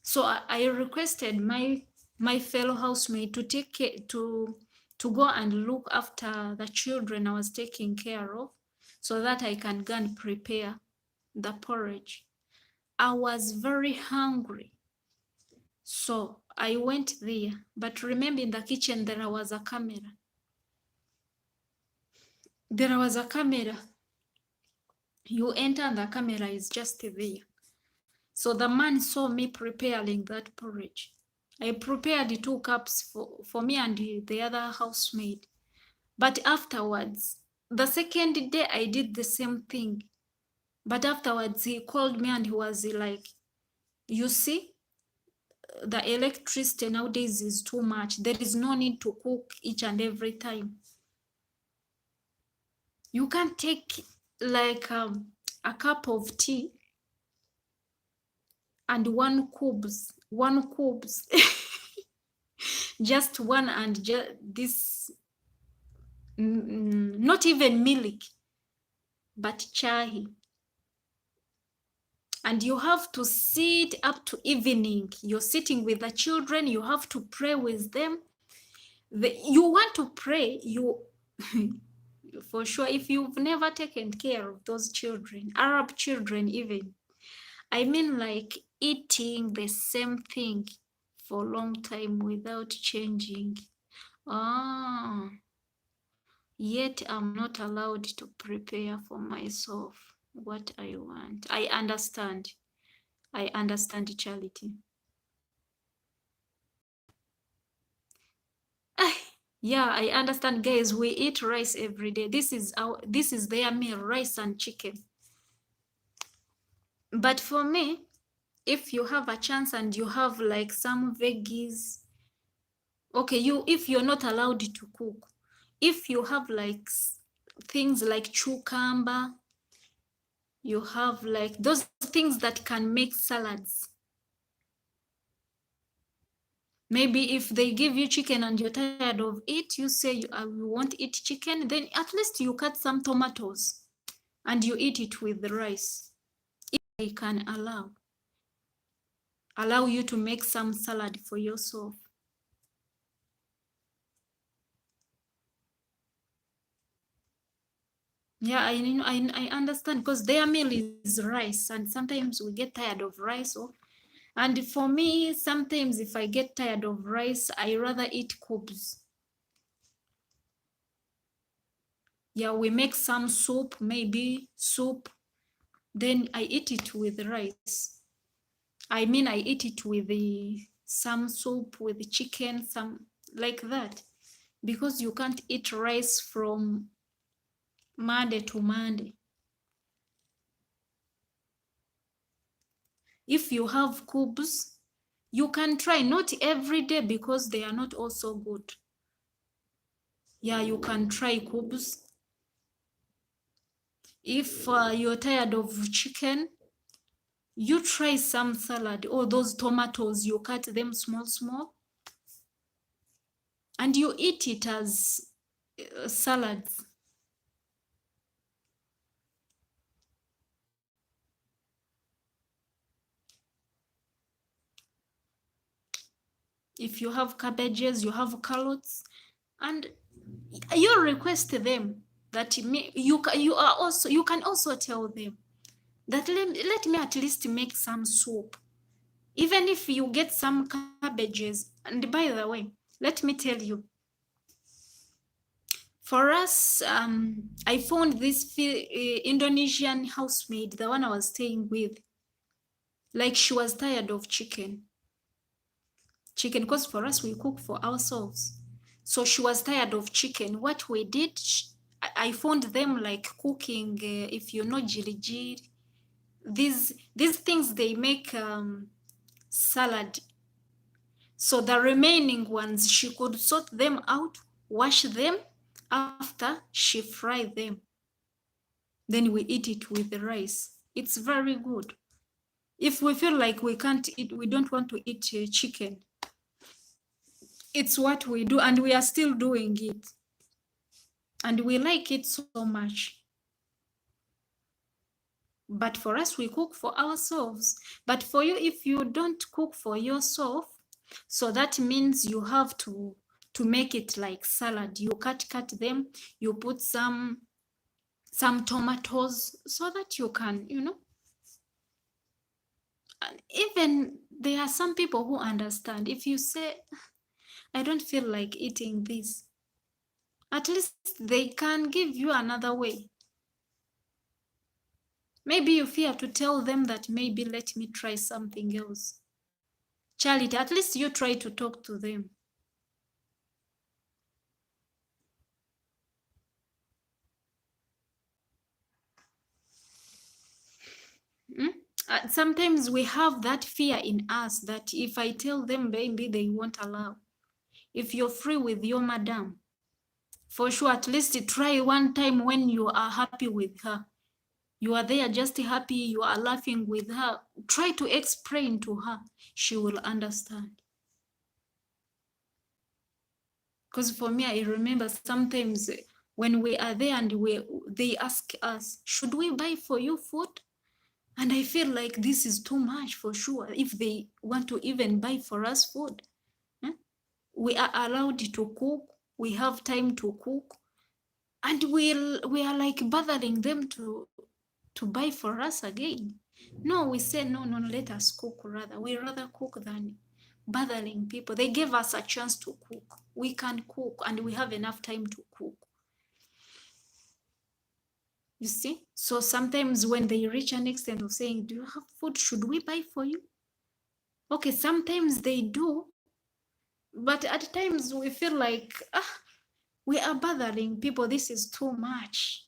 So I requested my fellow housemate to take care, to go and look after the children I was taking care of, so that I can go and prepare the porridge. I was very hungry, so I went there. But remember, in the kitchen there was a camera. There was a camera. You enter and the camera is just there. So the man saw me preparing that porridge. I prepared 2 cups for me and the other housemaid. But afterwards, the second day I did the same thing. But afterwards he called me and he was like, you see, the electricity nowadays is too much. There is no need to cook each and every time. You can take like a cup of tea and one cubes, just one, and this, not even milk, but chai. And you have to sit up to evening. You're sitting with the children, you have to pray with them. You want to pray, you for sure, if you've never taken care of those children, Arab children even, I mean, like eating the same thing for a long time without changing. Ah, yet I'm not allowed to prepare for myself what I want. I understand. I understand, Charity. Yeah, I understand, guys. We eat rice every day. This is their meal, rice and chicken. But for me, if you have a chance and you have like some veggies, okay, if you're not allowed to cook, if you have like things like cucumber, you have like those things that can make salads. Maybe if they give you chicken and you're tired of it, you say you won't eat chicken, then at least you cut some tomatoes and you eat it with the rice. If they can allow you to make some salad for yourself. Yeah, I understand, because their meal is rice, and sometimes we get tired of rice. And for me, sometimes if I get tired of rice, I rather eat cubes. Yeah, we make some soup, maybe soup, then I eat it with rice. I mean, I eat it with some soup with chicken, some like that, because you can't eat rice from Monday to Monday. If you have cubes, you can try, not every day because they are not also good. Yeah, you can try cubes. If you're tired of chicken, you try some salad, or those tomatoes, you cut them small, and you eat it as salads. If you have cabbages, you have carrots, and you request them that you can also tell them that let me at least make some soup, even if you get some cabbages. And by the way, let me tell you, for us, I found this Indonesian housemaid, the one I was staying with, like she was tired of chicken, because for us we cook for ourselves. So she was tired of chicken. What we did, I found them like cooking, if you know jiri, these things they make salad. So the remaining ones, she could sort them out, wash them, after she fry them. Then we eat it with the rice. It's very good. If we feel like we can't eat, we don't want to eat chicken, it's what we do, and we are still doing it. And we like it so much. But for us, we cook for ourselves. But for you, if you don't cook for yourself, so that means you have to make it like salad. You cut them, you put some tomatoes, so that you can, and even there are some people who understand. If you say, I don't feel like eating this, at least they can give you another way. Maybe you fear to tell them that maybe let me try something else. Charity, at least you try to talk to them. Mm? Sometimes we have that fear in us that if I tell them, maybe they won't allow. If you're free with your madam, for sure, at least try one time when you are happy with her. You are there just happy, you are laughing with her. Try to explain to her. She will understand. Because for me, I remember sometimes when we are there and they ask us, should we buy for you food? And I feel like this is too much for sure. If they want to even buy for us food, we are allowed to cook. We have time to cook. And we are like bothering them to buy for us again. No, we say, no, let us cook rather. We rather cook than bothering people. They gave us a chance to cook. We can cook and we have enough time to cook. You see? So sometimes when they reach an extent of saying, do you have food? Should we buy for you? Okay, sometimes they do. But at times we feel like, we are bothering people. This is too much.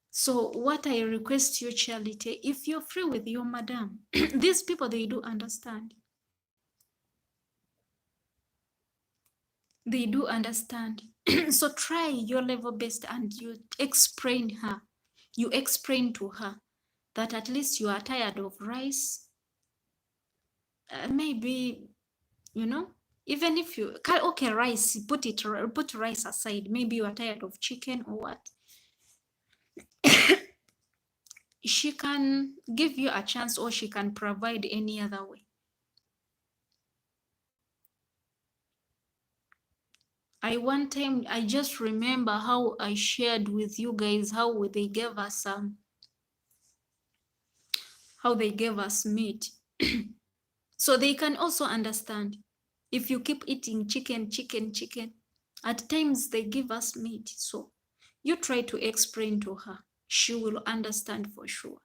So what I request you, Charity, if you're free with your madam, these people, they do understand. They do understand. So try your level best and you explain her. You explain to her that at least you are tired of rice. Maybe, Even if you, okay, rice, put rice aside. Maybe you are tired of chicken or what. She can give you a chance, or she can provide any other way. One time, I just remember how I shared with you guys how they gave us meat. So they can also understand. If you keep eating chicken, at times they give us meat. So you try to explain to her. She will understand for sure.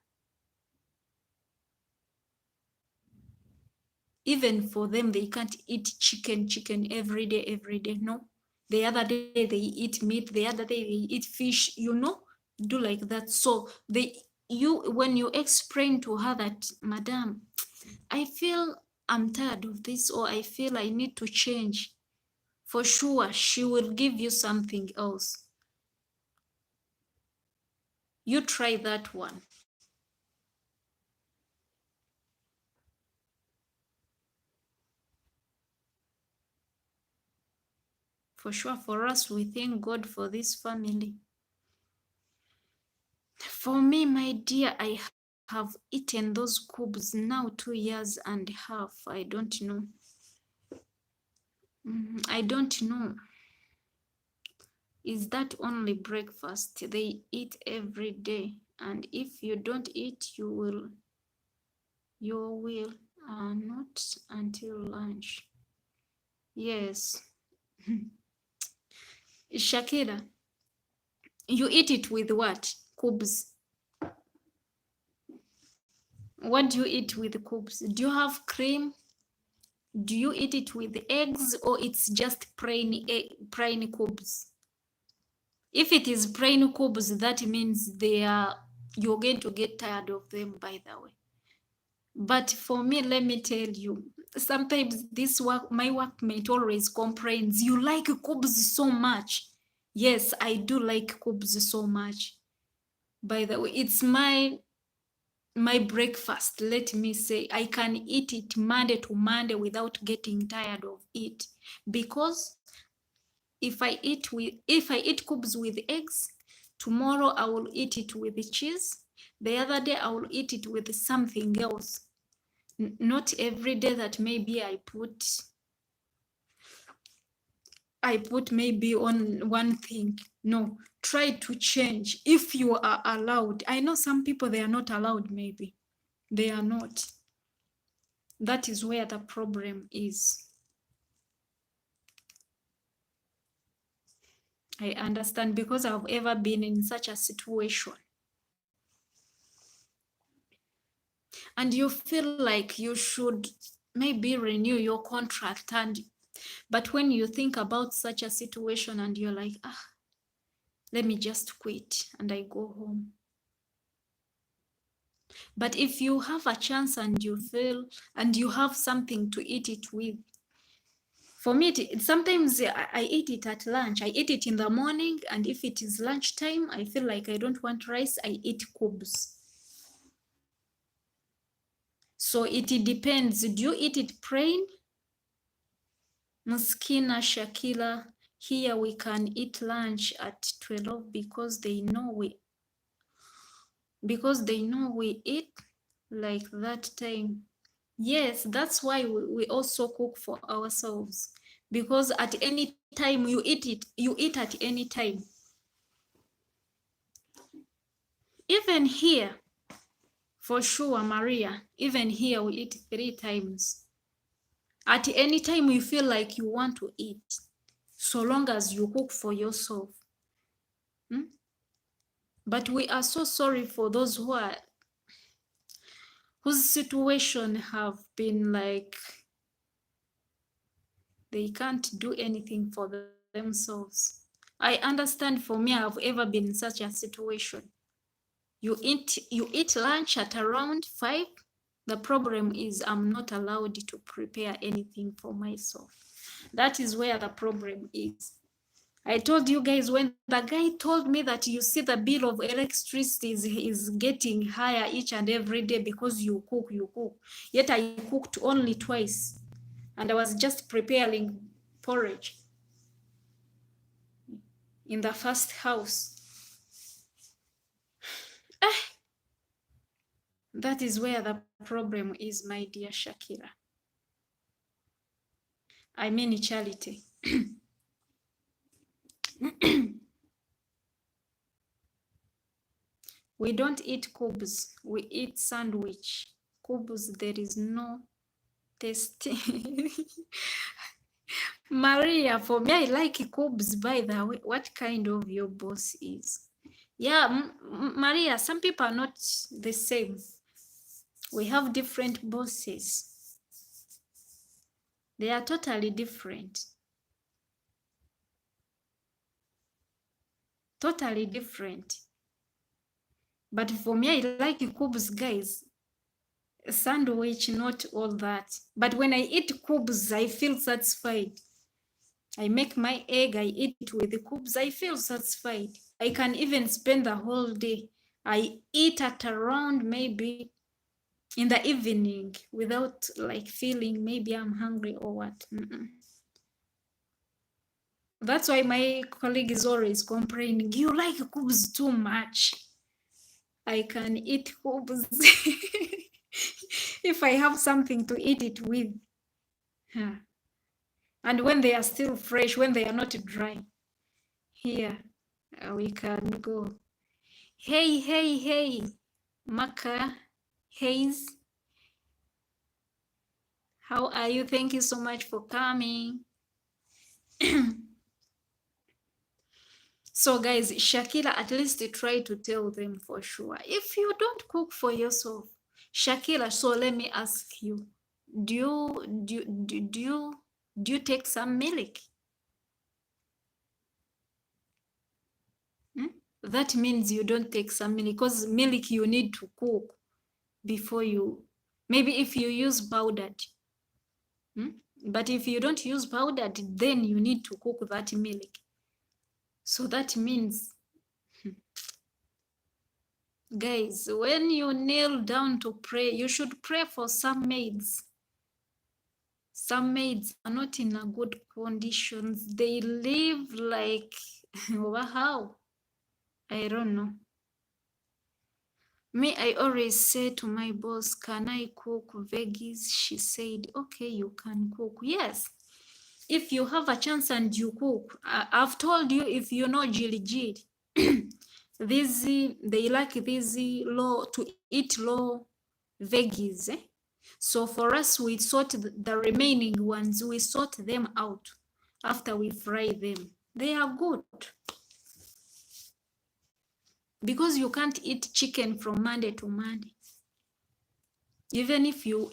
Even for them, they can't eat chicken every day. No. The other day they eat meat, the other day they eat fish, do like that. So when you explain to her that, Madam, I feel I'm tired of this, or I feel I need to change, for sure she will give you something else. You try that one. For sure, for us, we thank God for this family. For me, my dear, I have eaten those cubes now 2.5 years. I don't know. I don't know. Is that only breakfast? They eat every day. And if you don't eat, you will not until lunch. Yes. Shakira, you eat it with what? Cubes. What do you eat with cubes? Do you have cream? Do you eat it with eggs, or it's just plain cubes? If it is plain cubes, that means you're going to get tired of them, by the way. But for me, let me tell you, sometimes my workmate always complains, you like cubes so much. Yes, I do like cubes so much. By the way, it's my breakfast. Let me say, I can eat it Monday to Monday without getting tired of it, because if I eat cubes with eggs, tomorrow I will eat it with cheese. The other day I will eat it with something else. Not every day that maybe I put maybe on one thing. No, try to change if you are allowed. I know some people, they are not allowed, maybe. They are not. That is where the problem is. I understand, because I've ever been in such a situation. And you feel like you should maybe renew your contract, but when you think about such a situation and you're like, let me just quit and I go home. But if you have a chance and you feel and you have something to eat it with, for me, sometimes I eat it at lunch. I eat it in the morning, and if it is lunchtime, I feel like I don't want rice, I eat cubes. So it depends. Do you eat it plain? Muskina, Shakila, here we can eat lunch at 12 because they know we eat like that time. Yes, that's why we also cook for ourselves, because at any time you eat at any time. Even here, for sure, Maria, even here we eat 3 times. At any time you feel like you want to eat, so long as you cook for yourself. But we are so sorry for those whose situation have been like they can't do anything for themselves. I understand. For me, I've ever been in such a situation. You eat lunch at around 5. The problem is I'm not allowed to prepare anything for myself. That is where the problem is. I told you guys, when the guy told me that, you see, the bill of electricity is getting higher each and every day because you cook. Yet I cooked only twice. and I was just preparing porridge in the first house. That is where the problem is, my dear Shakira. I mean Charity. We don't eat kubs, we eat sandwich. Kubs, there is no taste. Maria, for me, I like kubs, by the way. What kind of your boss is? Yeah, Maria, some people are not the same. We have different bosses. They are totally different. Totally different. But for me, I like kubs, guys. Sandwich, not all that. But when I eat kubs, I feel satisfied. I make my egg, I eat it with the kubs, I feel satisfied. I can even spend the whole day. I eat at around maybe in the evening without like feeling maybe I'm hungry or what. That's why my colleague is always complaining, you like kubs too much. I can eat kubs if I have something to eat it with. Huh. And when they are still fresh, when they are not dry. Here, we can go. Hey, hey, hey, Maka, Hayes. How are you? Thank you so much for coming. So guys, Shakira, at least try to tell them for sure. If you don't cook for yourself, Shakira, so let me ask you, do you take some milk? That means you don't take some milk, because milk you need to cook before you, maybe if you use powdered. But if you don't use powdered, then you need to cook that milk. So that means, guys, when you kneel down to pray, you should pray for some maids. Some maids are not in a good conditions. They live like, how? I don't know. Me, I always say to my boss, can I cook veggies? She said, okay, you can cook. Yes, if you have a chance and you cook. I've told you, if you know Jilijili, they like these low to eat low veggies. So for us, we sort the remaining ones, we sort them out after we fry them. They are good. Because you can't eat chicken from Monday to Monday. Even if you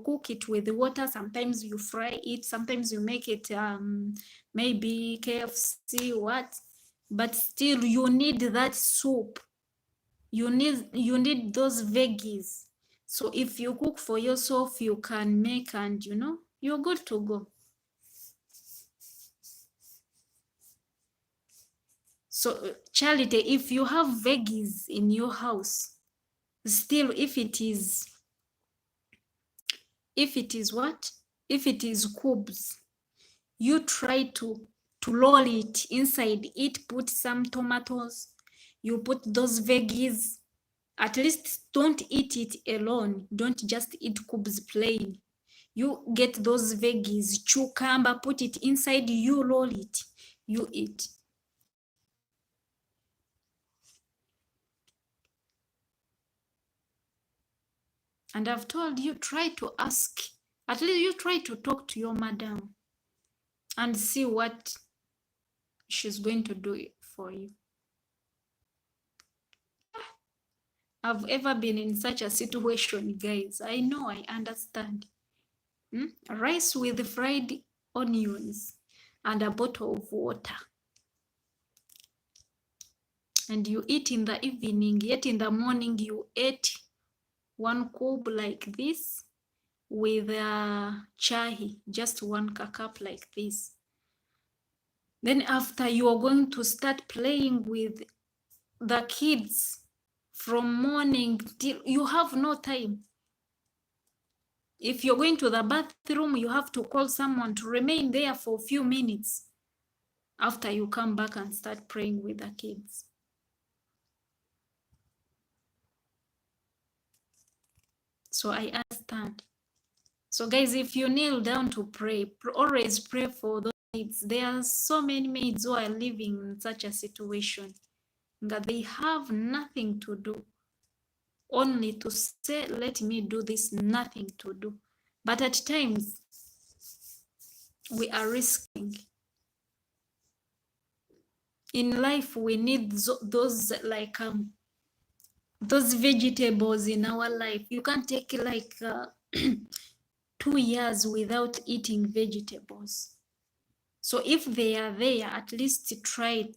cook it with water, sometimes you fry it, sometimes you make it maybe KFC, what? But still you need that soup. You need those veggies. So if you cook for yourself, you can make, and you're good to go. So Charity, if you have veggies in your house, still if it is what? If it is cubes, you try to roll it inside it, put some tomatoes, you put those veggies. At least don't eat it alone. Don't just eat cubes plain. You get those veggies, cucumber, put it inside, you roll it, you eat. And I've told you, try to ask, at least you try to talk to your madam and see what she's going to do for you. I've ever been in such a situation, guys. I know, I understand. Rice with fried onions and a bottle of water. And you eat in the evening, yet in the morning you ate one cube like this with a chai, just one cup like this. Then after, you are going to start playing with the kids from morning till you have no time. If you're going to the bathroom, you have to call someone to remain there for a few minutes after you come back and start praying with the kids. So I understand. So guys, if you kneel down to pray, always pray for those maids. There are so many maids who are living in such a situation that they have nothing to do, only to say, let me do this, nothing to do. But at times, we are risking. In life, we need those like those vegetables in our life. You can't take like 2 years without eating vegetables. So if they are there, at least try.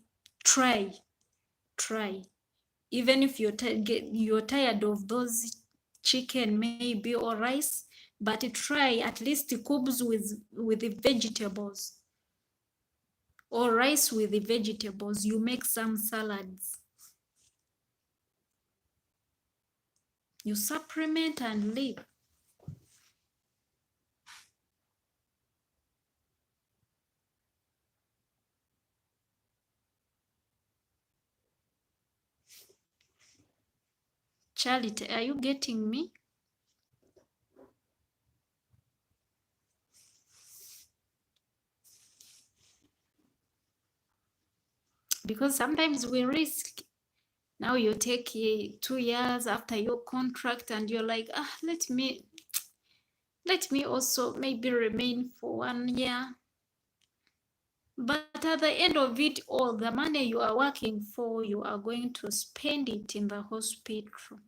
Even if you're tired of those chicken maybe or rice, but try at least cubes with the vegetables, or rice with the vegetables. You make some salads, you supplement and live. Charity, are you getting me? Because sometimes we risk. Now you take 2 years after your contract and you're like, let me also maybe remain for 1 year. But at the end of it all, the money you are working for, you are going to spend it in the hospital.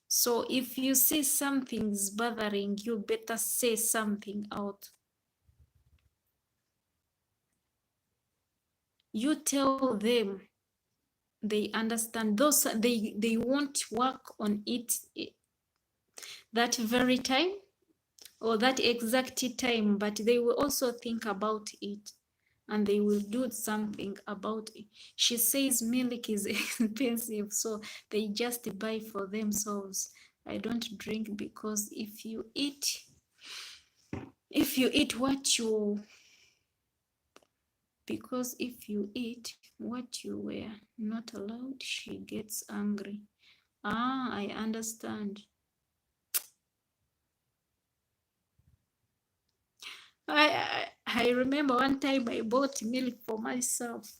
So if you see something's bothering you, better say something out. You tell them, they understand. Those they won't work on it that very time or that exact time, but they will also think about it and they will do something about it. She says milk is expensive, so they just buy for themselves. I don't drink because if you eat what you were not allowed, she gets angry. I understand. I remember one time I bought milk for myself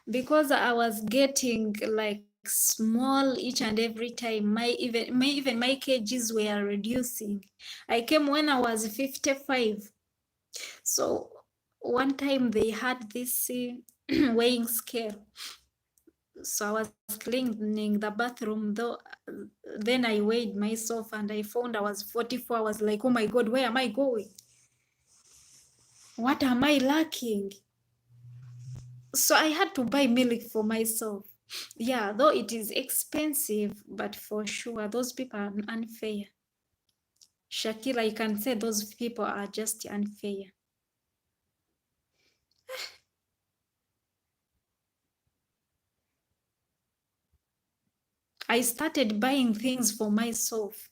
because I was getting like small each and every time. Even my kgs were reducing. I came when I was 55. So one time they had this weighing scale. So I was cleaning the bathroom though. Then I weighed myself and I found I was 44. I was like, oh my God, where am I going? What am I lacking? So I had to buy milk for myself. Yeah, though it is expensive, but for sure, those people are unfair. Shakira, I can say those people are just unfair. I started buying things for myself,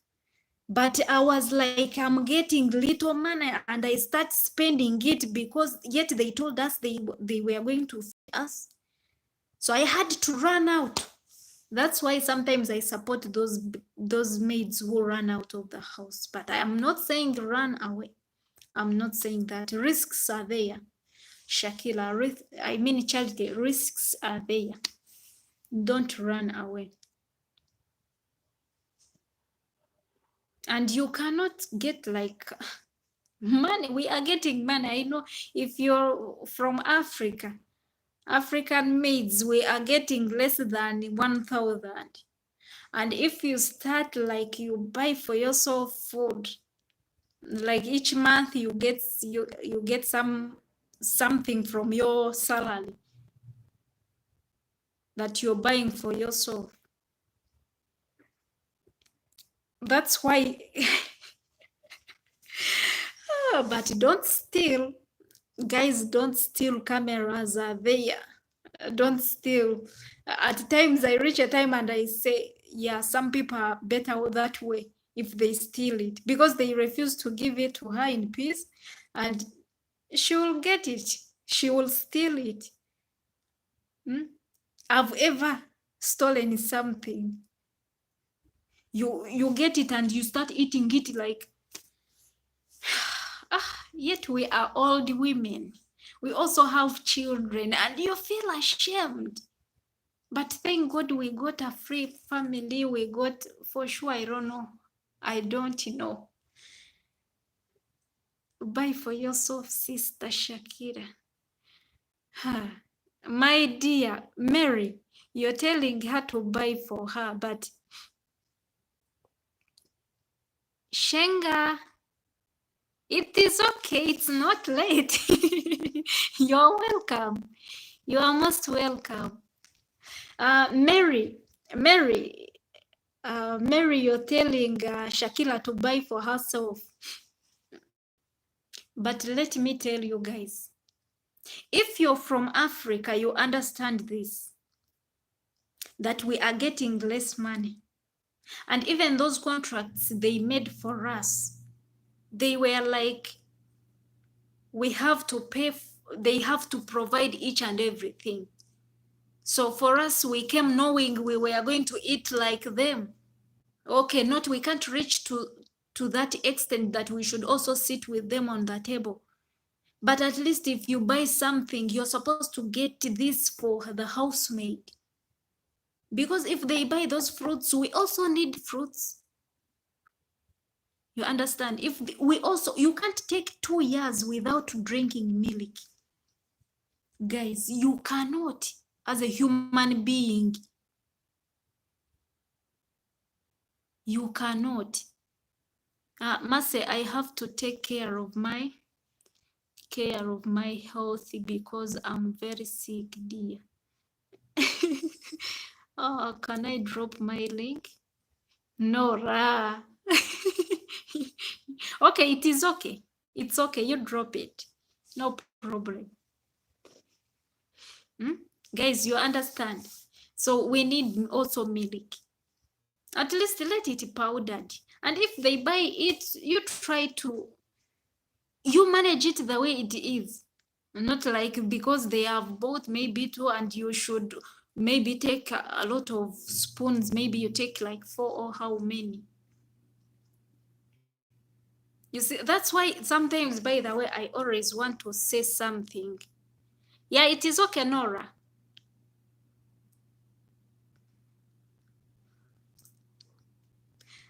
but I was like, I'm getting little money and I start spending it because yet they told us they were going to feed us. So I had to run out. That's why sometimes I support those maids who run out of the house. But I am not saying run away. I'm not saying that. Risks are there. Shakila, Charity, risks are there. Don't run away. And you cannot get like money. We are getting money. I know if you're from Africa, African maids, we are getting less than 1,000. And if you start like you buy for yourself food, like each month you get something from your salary that you're buying for yourself. That's why but don't steal, guys. Don't steal. Cameras are there. Don't steal. At times I reach a time and I say, yeah, some people are better that way if they steal it, because they refuse to give it to her in peace, and she will get it. She will steal it. I've ever stolen something. You get it and you start eating it like, yet we are old women. We also have children and you feel ashamed. But thank God we got a free family. We got, for sure, I don't know. Buy for yourself, Sister Shakira. My dear Mary, you're telling her to buy for her, but Shenga, it is okay. It's not late. You're welcome. You are most welcome. Mary, you're telling Shakira to buy for herself. But let me tell you guys, if you're from Africa, you understand this, that we are getting less money. And even those contracts they made for us, they were like, we have to pay, they have to provide each and everything. So for us, we came knowing we were going to eat like them. Okay, not, we can't reach to that extent that we should also sit with them on the table. But at least if you buy something, you're supposed to get this for the housemaid. Because if they buy those fruits, we also need fruits. You understand? If we also, you can't take 2 years without drinking milk. Guys, you cannot, as a human being. You cannot. Mase, I have to take care of my health because I'm very sick, dear. Oh, can I drop my link? Nora. Okay, it is okay. It's okay. You drop it. No problem. Guys, you understand? So we need also milk. At least let it powdered. And if they buy it, you try to, you manage it the way it is. Not like because they have bought maybe 2 and you should maybe take a lot of spoons. Maybe you take like 4 or how many. You see, that's why sometimes, by the way, I always want to say something. Yeah, it is okay, Nora.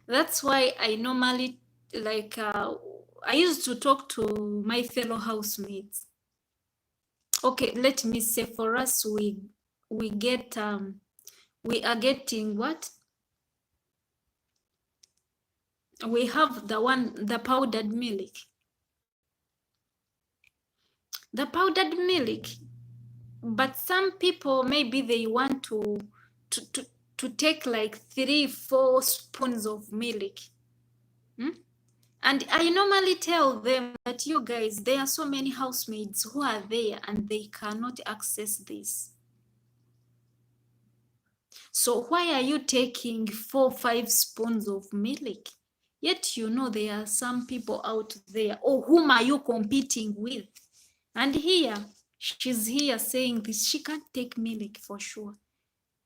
That's why I normally, like, I used to talk to my fellow housemates. Okay, let me say, for us, we get, we are getting what? We have the powdered milk. The powdered milk. But some people, maybe they want to take like 3-4 spoons of milk. And I normally tell them that, you guys, there are so many housemaids who are there and they cannot access this. So why are you taking 4-5 spoons of milk? Yet you know there are some people out there. Oh, whom are you competing with? And here, she's here saying this, she can't take milk for sure.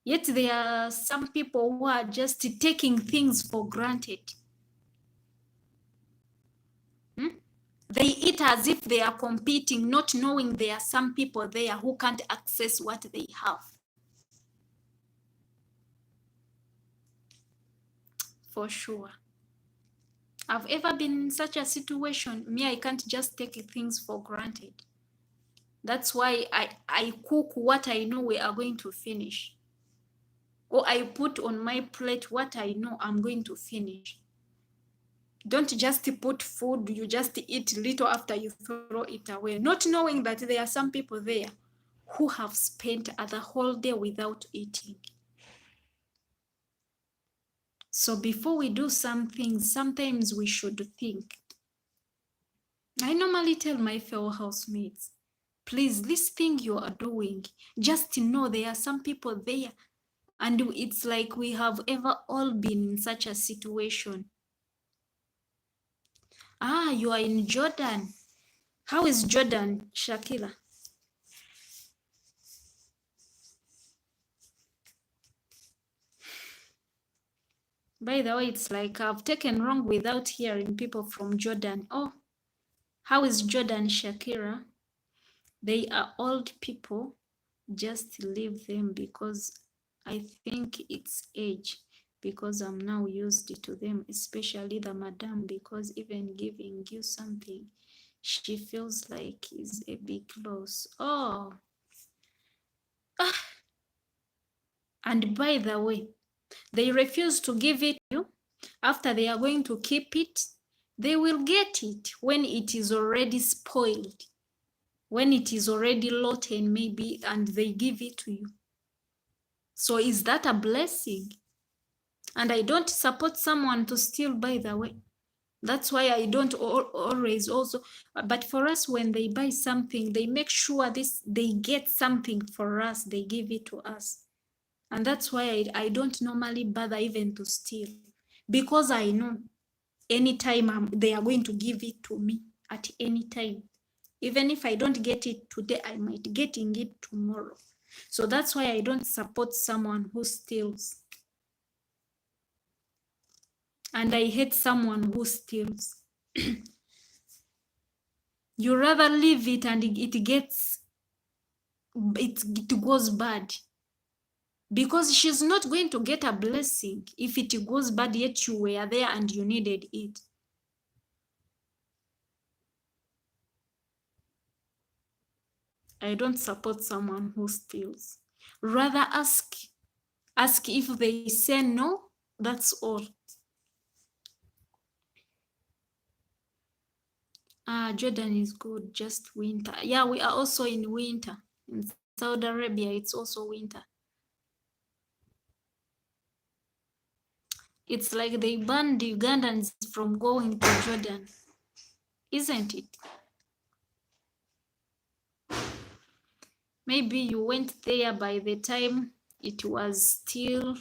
Yet there are some people who are just taking things for granted. They eat as if they are competing, not knowing there are some people there who can't access what they have. For sure. I've ever been in such a situation. Me, I can't just take things for granted. That's why I cook what I know we are going to finish. Or I put on my plate what I know I'm going to finish. Don't just put food, you just eat little after you throw it away, not knowing that there are some people there who have spent the whole day without eating. So before we do something, sometimes we should think. I normally tell my fellow housemates, please, this thing you are doing, just know there are some people there And it's like we have ever all been in such a situation. Ah, you are in Jordan. How is Jordan, Shakira? By the way, it's like I've taken wrong without hearing people from Jordan. Oh, how is Jordan, Shakira? They are old people. Just leave them because I think it's age. Because I'm now used to them, especially the madam, because even giving you something, she feels like is a big loss. Oh, and by the way, they refuse to give it to you. After they are going to keep it, they will get it when it is already spoiled, when it is already rotten maybe, and they give it to you. So is that a blessing? And I don't support someone to steal, by the way. That's why I don't always also, but for us, when they buy something, they make sure they get something for us, they give it to us. And that's why I don't normally bother even to steal, because I know anytime they are going to give it to me at any time. Even if I don't get it today, I might getting it tomorrow. So that's why I don't support someone who steals. And I hate someone who steals. You rather leave it and it goes bad. Because she's not going to get a blessing if it goes bad, yet you were there and you needed it. I don't support someone who steals. Rather ask if they say no, that's all. Jordan is good, just winter. Yeah, we are also in winter. In Saudi Arabia, it's also winter. It's like they banned the Ugandans from going to Jordan, isn't it? Maybe you went there by the time it was still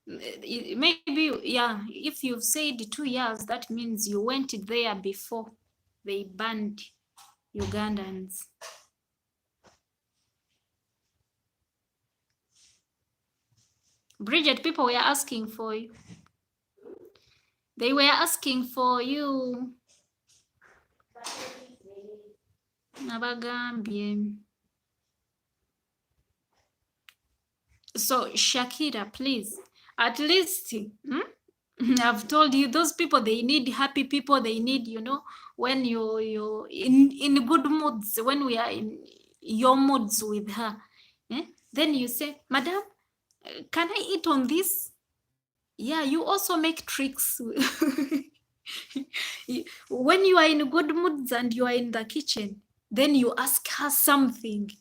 maybe, yeah, if you've said 2 years, that means you went there before they banned Ugandans. Bridget, people were asking for you. They were asking for you. Nabagambye. So Shakira, please, at least I've told you, those people, they need happy people. They need, when you're in good moods, when we are in your moods with her, then you say, Madam, can I eat on this? Yeah, you also make tricks. When you are in good moods and you are in the kitchen, then you ask her something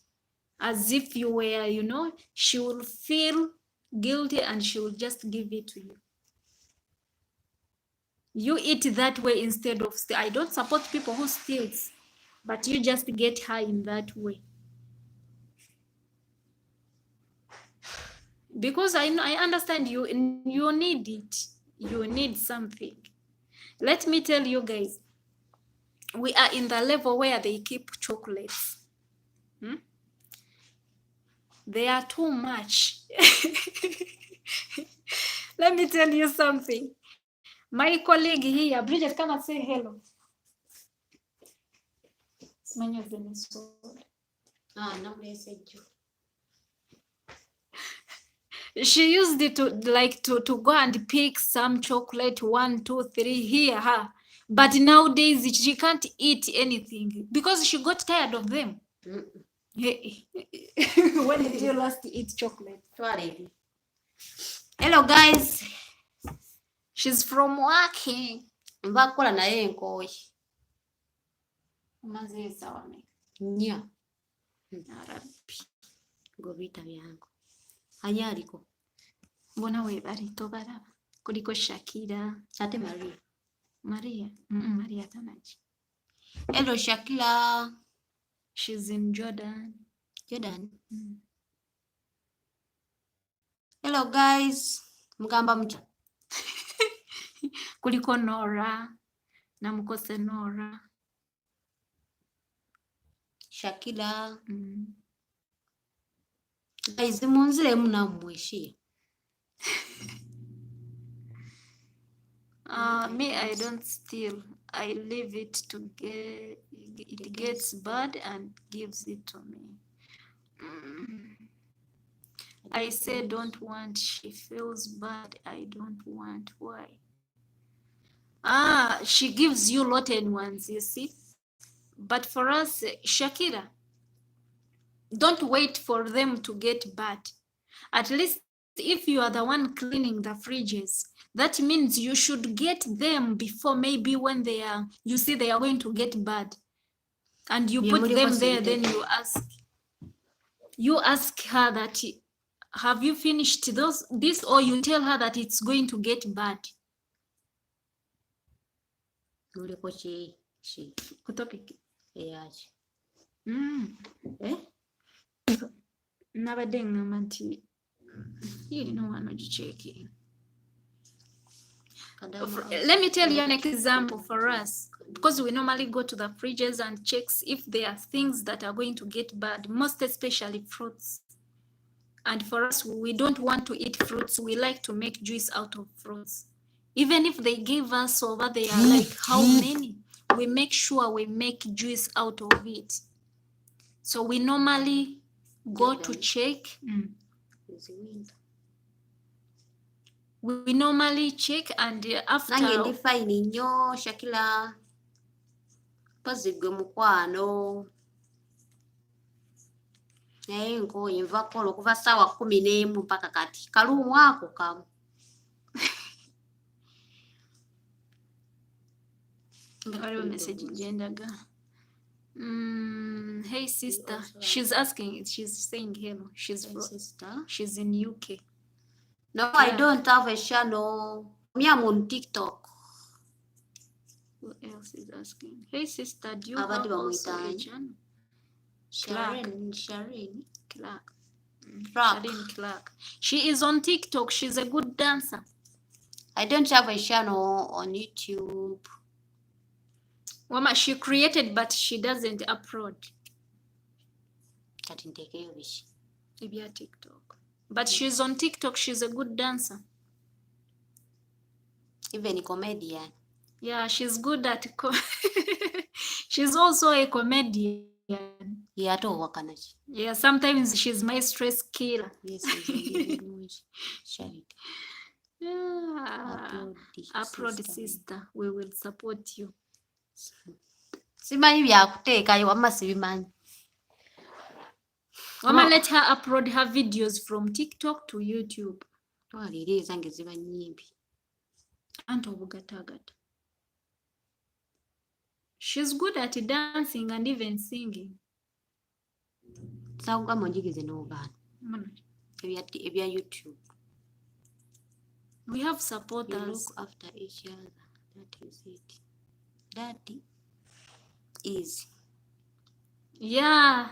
as if you were, she will feel guilty and she will just give it to you. You eat that way instead of steal. I don't support people who steals, but you just get her in that way. Because I understand you need it. You need something. Let me tell you guys, we are in the level where they keep chocolates. They are too much. Let me tell you something. My colleague here, Bridget, come and say hello. She used it to go and pick some chocolate, 1, 2, 3 here, her. But nowadays she can't eat anything because she got tired of them. When did you last eat chocolate? Hello guys. She's from working. Mbakola naye enkoyi. Maze sawa me. Nya. Arabi. Gobita byangu. Anya aliko. Mbona we bari tobaraba. Kuliko Shakira. Ate Maria. Maria. Maria tanaji. Hello Shakira. She's in Jordan. Jordan. Mm. Hello guys. Mugamba mutya? Kuliko Nora, namukose Nora. Shakira. Mm. Guys, munziremu nammwe shi. Me, I don't steal. I leave it to get. It gets bad and gives it to me. Mm. I say don't want. She feels bad. I don't want. Why? She gives you rotten ones, you see. But for us, Shakira, don't wait for them to get bad. At least if you are the one cleaning the fridges, that means you should get them before maybe when you see they are going to get bad. And you put them there, then you ask her that, have you finished this, or you tell her that it's going to get bad. Muliko ki shi. Ku topic. Eyaki. Nabadde ngamba nti yino wano gichecking. Let me tell you an example for us, because we normally go to the fridges and checks if there are things that are going to get bad, most especially fruits. And for us, we don't want to eat fruits. We like to make juice out of fruits. Even if they give us over there, like how many, we make sure we make juice out of it. So we normally go to check. We normally check, and after. Nange ndi fine nnyo Shakira. Pozi gwe mukwano. Naye nkoye nvako okuva ssaawa 11 mpaka kati. Kalumu ako kamu. Waliwo message gendaga. Hey sister, she's asking. She's saying hello. She's in UK. No, I don't have a channel. Me, I'm on TikTok. Who else is asking? Hey sister, do you have also a channel? Shireen Clark. Shireen Clark. She is on TikTok. She's a good dancer. I don't have a channel on YouTube. Mama, she created, but she doesn't upload. Maybe a TikTok. But she's on TikTok. She's a good dancer. Even a comedian. Yeah, she's good at she's also a comedian. Yeah, sometimes she's my stress killer. Yes, Upload sister. We will support you. Simanyi byakuteekayo wamma sibimanyi. Mama, let her upload her videos from TikTok to YouTube. Twalira ezange ziba nnyimpi. Anti obugatagata. She's good at dancing and even singing. Saakugamba onjigirize n'ogaana. Ebya YouTube. We have supporters. You look after each other. That is it. That is. Yeah.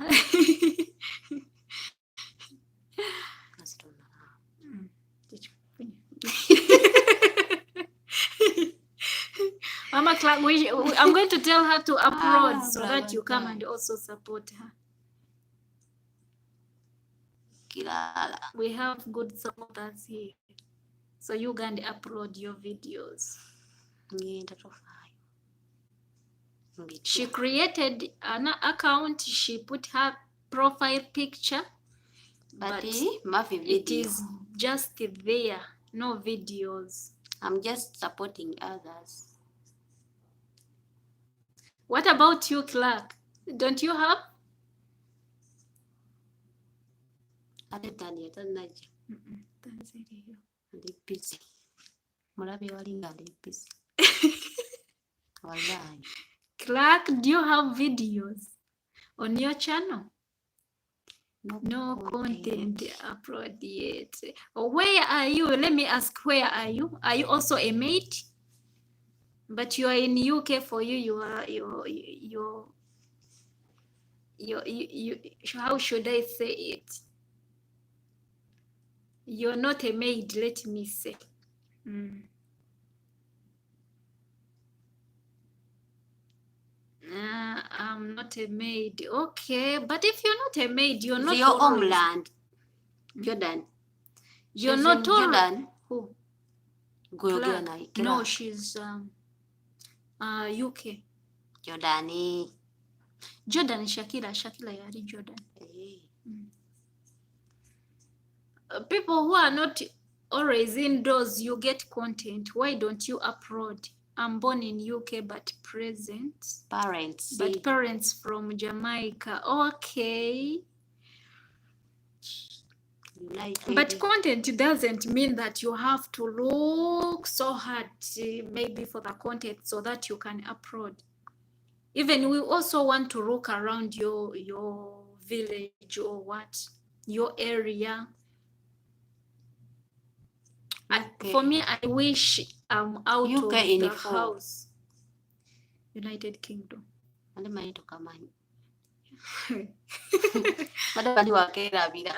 Mama Clark, I'm going to tell her to upload so that you come and also support her. We have good supporters here. So you can upload your videos. She created an account. She put her profile picture. But it is just there. No videos. I'm just supporting others. What about you, Clark? Don't you have? I'm busy. Clark, do you have videos on your channel? No content upload yet. Where are you? Let me ask, where are you? Are you also a maid? But you are in UK. For you, how should I say it? You're not a maid, let me say. I'm not a maid. Okay, but if you're not a maid, you're not your always. homeland. Jordan. You're She's not in always. Jordan. Who? Goyogera Clark? naye. No, Clark. she's UK. Jordan. Jordan Shakira yari Jordan. Hey. People who are not always indoors, you get content. Why don't you upload? I'm born in UK, but present. Parents. But parents from Jamaica. Okay. United. But content doesn't mean that you have to look so hard, maybe for the content so that you can upload. Even we also want to look around your village or what, your area. Okay. For me, I wish I'm out UK of in the full. house. United Kingdom. Ande manyi tokamanyi. Bado bali wakerabira.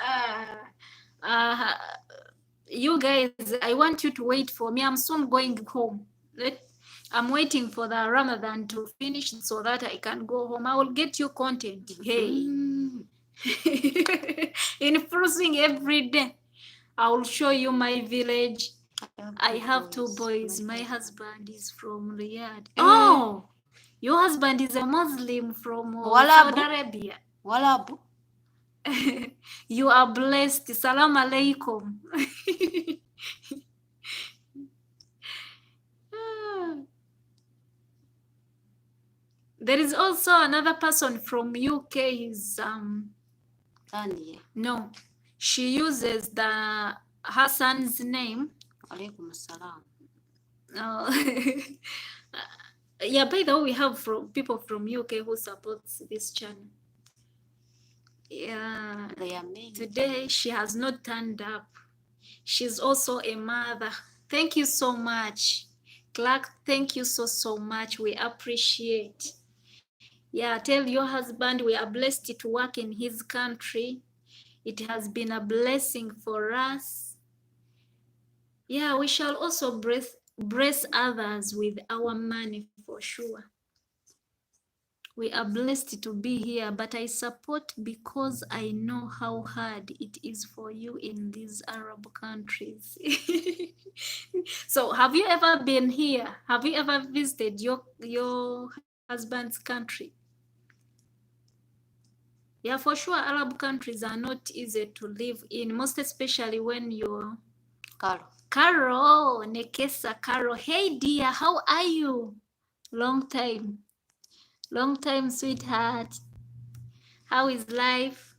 You guys, I want you to wait for me. I'm soon going home. I'm waiting for the Ramadan to finish so that I can go home. I will get you content. Hey. Enforcing every day. I will show you my village. I have two boys. My husband is from Riyadh. Oh, your husband is a Muslim from Saudi Arabia. Walabu. You are blessed. Salam alaikum. There is also another person from UK. Is no, she uses her son's name. Alaikum assalam. Yeah, by the way, we have people from UK who supports this channel. Yeah, They are amazing. Today she has not turned up. She's also a mother. Thank you so much, Clark. Thank you so much. We appreciate. Yeah, tell your husband we are blessed to work in his country. It has been a blessing for us. Yeah, we shall also bless others with our money for sure. We are blessed to be here, but I support because I know how hard it is for you in these Arab countries. So have you ever been here? Have you ever visited your husband's country? Yeah, for sure, Arab countries are not easy to live in, most especially when you're... Carol, Nekesa, Carol. Hey dear, how are you? Long time, sweetheart. How is life?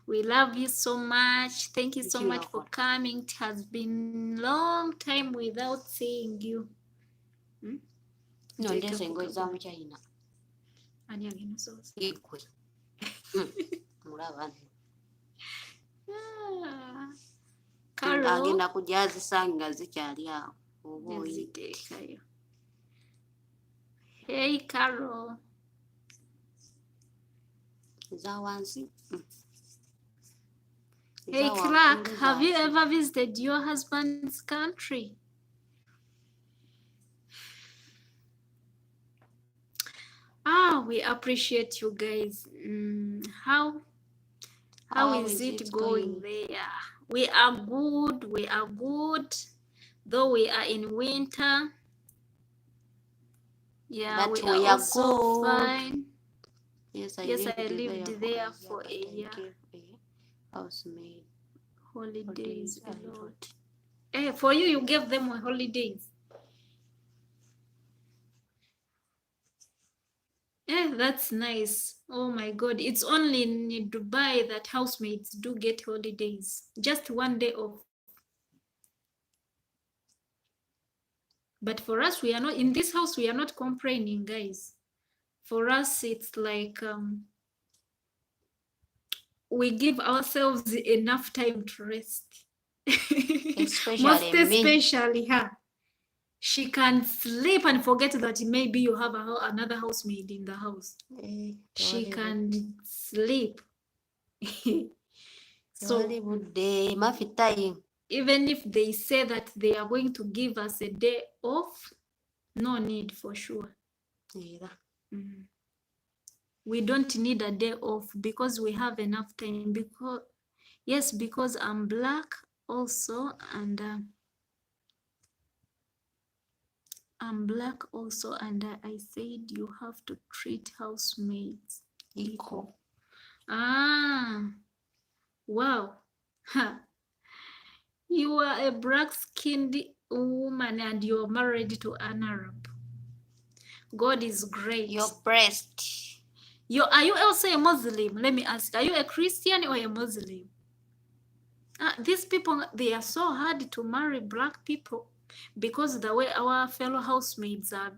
We love you so much. Thank you so much for coming. It has been long time without seeing you. No, ndese ngoza mu China. Ani agenda sosa. Igwe. Mulaba. Carol. Agenda kujazisa nga zikyali awo. Neziteekayo. Hey, Carol. Hey, Clark, have you ever visited your husband's country? We appreciate you guys. How is it going there? We are good. Though we are in winter. Yeah, but we are also fine. Yes, I lived there for a year. Housemaid. Holidays a lot. Hey, for you gave them holidays. Yeah, that's nice. Oh my God. It's only in Dubai that housemaids do get holidays. Just one day off. But for us, we are not, in this house, we are not complaining, guys. For us, it's like we give ourselves enough time to rest. Especially Most especially her. She can sleep and forget that maybe you have another housemaid in the house. She can sleep. So even if they say that they are going to give us a day off, no need for sure. Mm. We don't need a day off because we have enough time. Because yes, because I'm black also, and I'm black also, and I said you have to treat housemaids equal. Ah, wow. Ha. You are a black-skinned woman and you're married to an Arab. God is great. Your breast. Are you also a Muslim? Let me ask. Are you a Christian or a Muslim? These people, they are so hard to marry black people because the way our fellow housemaids are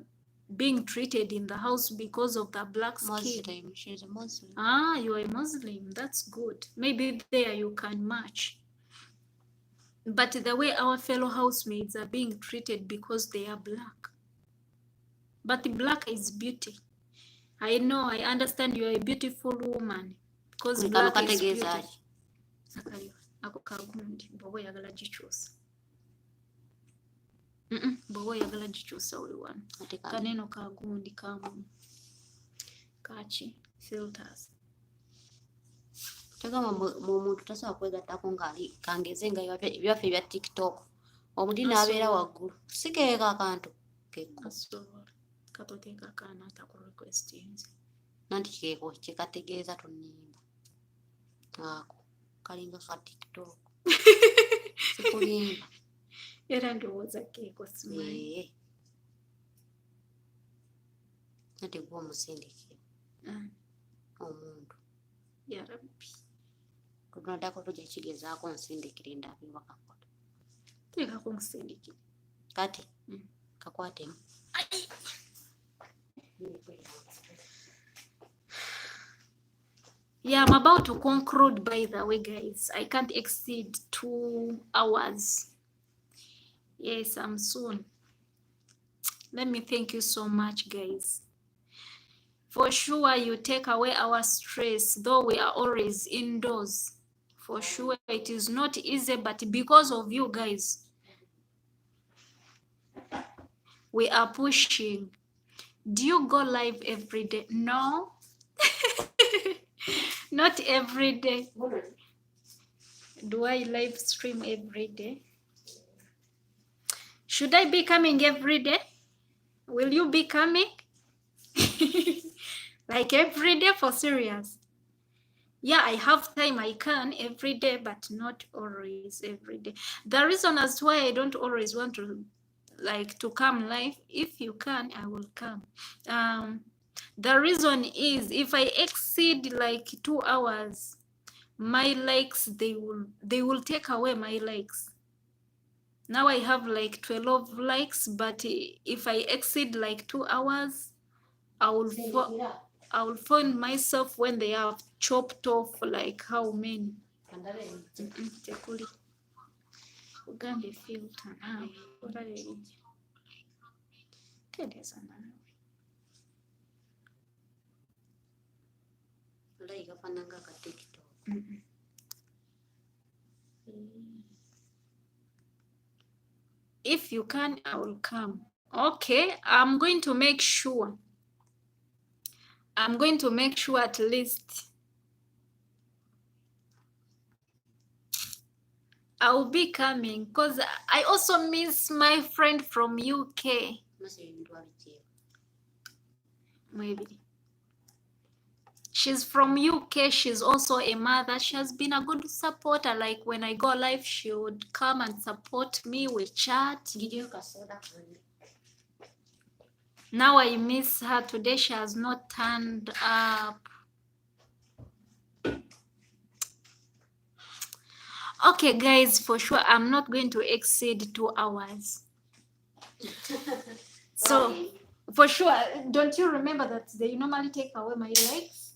being treated in the house because of the black skin. Muslim. She's a Muslim. Ah, you're a Muslim. That's good. Maybe there you can match. But the way our fellow housemaids are being treated because they are black. But black is beauty. I know, I understand you're a beautiful woman. Because black is beauty. Ako kagundi, bwoba oyagala gikyusa. Bwoba oyagala gikyusa oli wano. Kaneno kagundi kamu. Kaki, filters. Tegama mu muntu tasobola kwegattako ng'ali kangeze nga ebyaffe ebya TikTok. Omuti n'abeera waggulu. Sikeeka akantu kekko. Katoteeka akaana atakurequestinze. Nanti kikeeko kyekategeeza tonnimba. Ako kalinga ka TikTok. Sikulimba. Era ndowooza keeko simanyi. Nanti gwe omusindikira. Omuntu. Ya Rabbi. Tunaddako tujja kigezaako nsindikire ndabe bakakola. Teekako nsindikire. Kati kakwatemu. Yeah, I'm about to conclude, by the way, guys. I can't exceed 2 hours. Yes, I'm soon. Let me thank you so much, guys. For sure, you take away our stress, though we are always indoors. For sure, it is not easy, but because of you guys, we are pushing. Do you go live every day? No. Not every day. Do I live stream every day? Should I be coming every day? Will you be coming? Like every day, for serious? Yeah, I have time, I can every day, but not always every day. The reason as why I don't always want to come live, if you can, I will come. The reason is if I exceed like 2 hours, my likes, they will take away my likes. Now I have like 12 likes, but if I exceed like 2 hours, I will find myself when they have chopped off like how many. Tekuli. Ugambe filter now. What are they? If you can, I will come. Okay, I'm going to make sure. I'm going to make sure at least I'll be coming because I also miss my friend from UK. Maybe. She's from UK. She's also a mother. She has been a good supporter. Like when I go live, she would come and support me. We chat. Now I miss her. Today she has not turned up. Okay, guys, for sure, I'm not going to exceed 2 hours. So, for sure, don't you remember that they normally take away my likes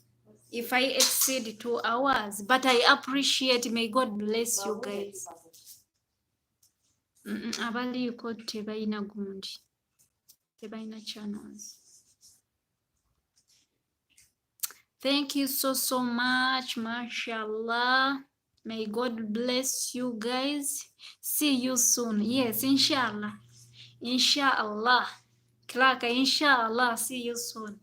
if I exceed 2 hours? But I appreciate. May God bless you guys. abaliiko tebalina gundi, tebalina channels. Thank you so much, mashallah. May God bless you guys. See you soon. Yes, inshallah. Inshallah. Klaka, inshallah. See you soon.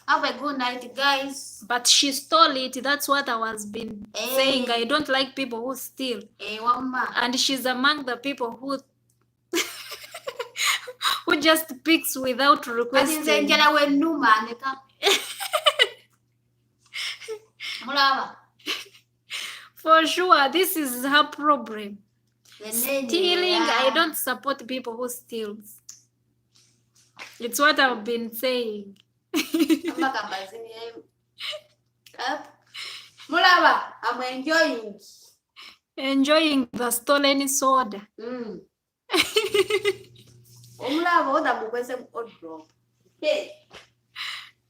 Have a good night, guys. But she stole it. That's what I was been saying. I don't like people who steal. Wamma. And she's among the people who who just picks without Kati nze requesting. njala wennuma ndeka. Mulaba. For sure, this is her problem. Stealing, I don't support people who steals. It's what I've been saying. Mulaba, I'm enjoying. Enjoying the stolen soda. Mulaba, oda mukwese drop. Hey.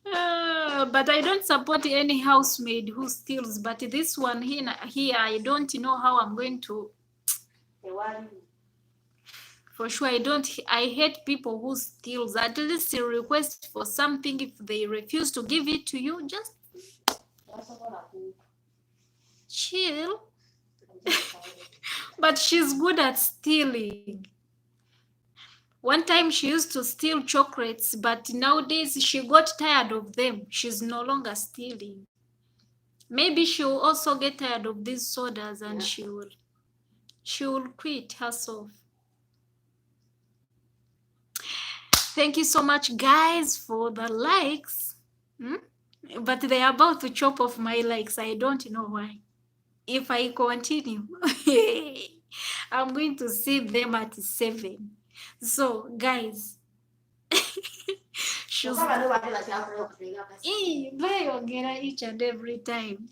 But I don't support any housemaid who steals. But this one here, I don't know how I'm going to. For sure, I hate people who steals. At least a request for something. If they refuse to give it to you, just chill. But she's good at stealing. One time she used to steal chocolates, but nowadays she got tired of them. She's no longer stealing. Maybe she will also get tired of these sodas and she will quit herself. Thank you so much, guys, for the likes. But they are about to chop off my likes. I don't know why. If I continue, I'm going to see them at 7. So, guys, she's each and every time.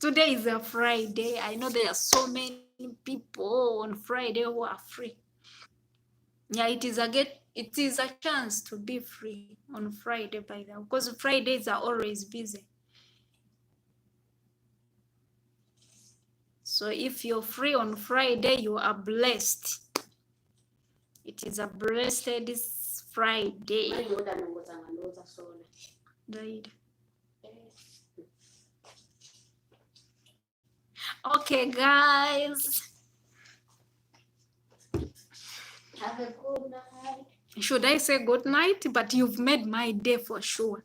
Today is a Friday. I know there are so many people on Friday who are free. Yeah, it is a chance to be free on Friday, by the way, because Fridays are always busy. So if you're free on Friday, you are blessed. It is a blessed Friday. Right. Okay, guys. Have a good night. Should I say good night? But you've made my day for sure.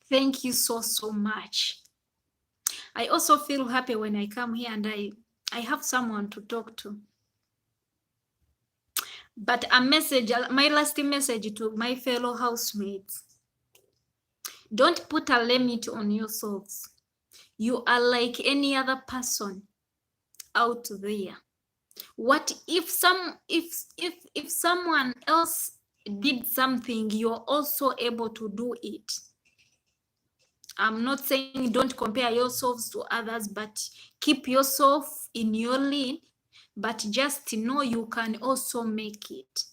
Thank you so much. I also feel happy when I come here and I have someone to talk to. But my last message to my fellow housemates. Don't put a limit on yourselves. You are like any other person out there. What if someone else did something, you're also able to do it? I'm not saying don't compare yourselves to others, but keep yourself in your lane, but just know you can also make it.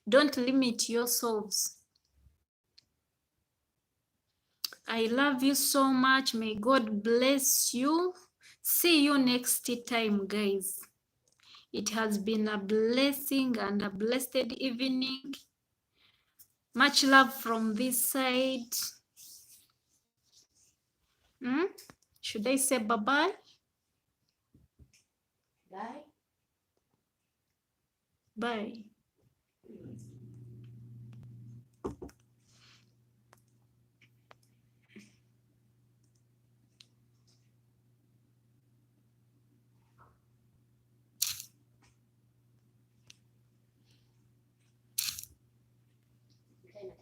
Don't limit yourselves. I love you so much. May God bless you. See you next time, guys. It has been a blessing and a blessed evening. Much love from this side. Should I say bye-bye? Bye. Bye. Okay,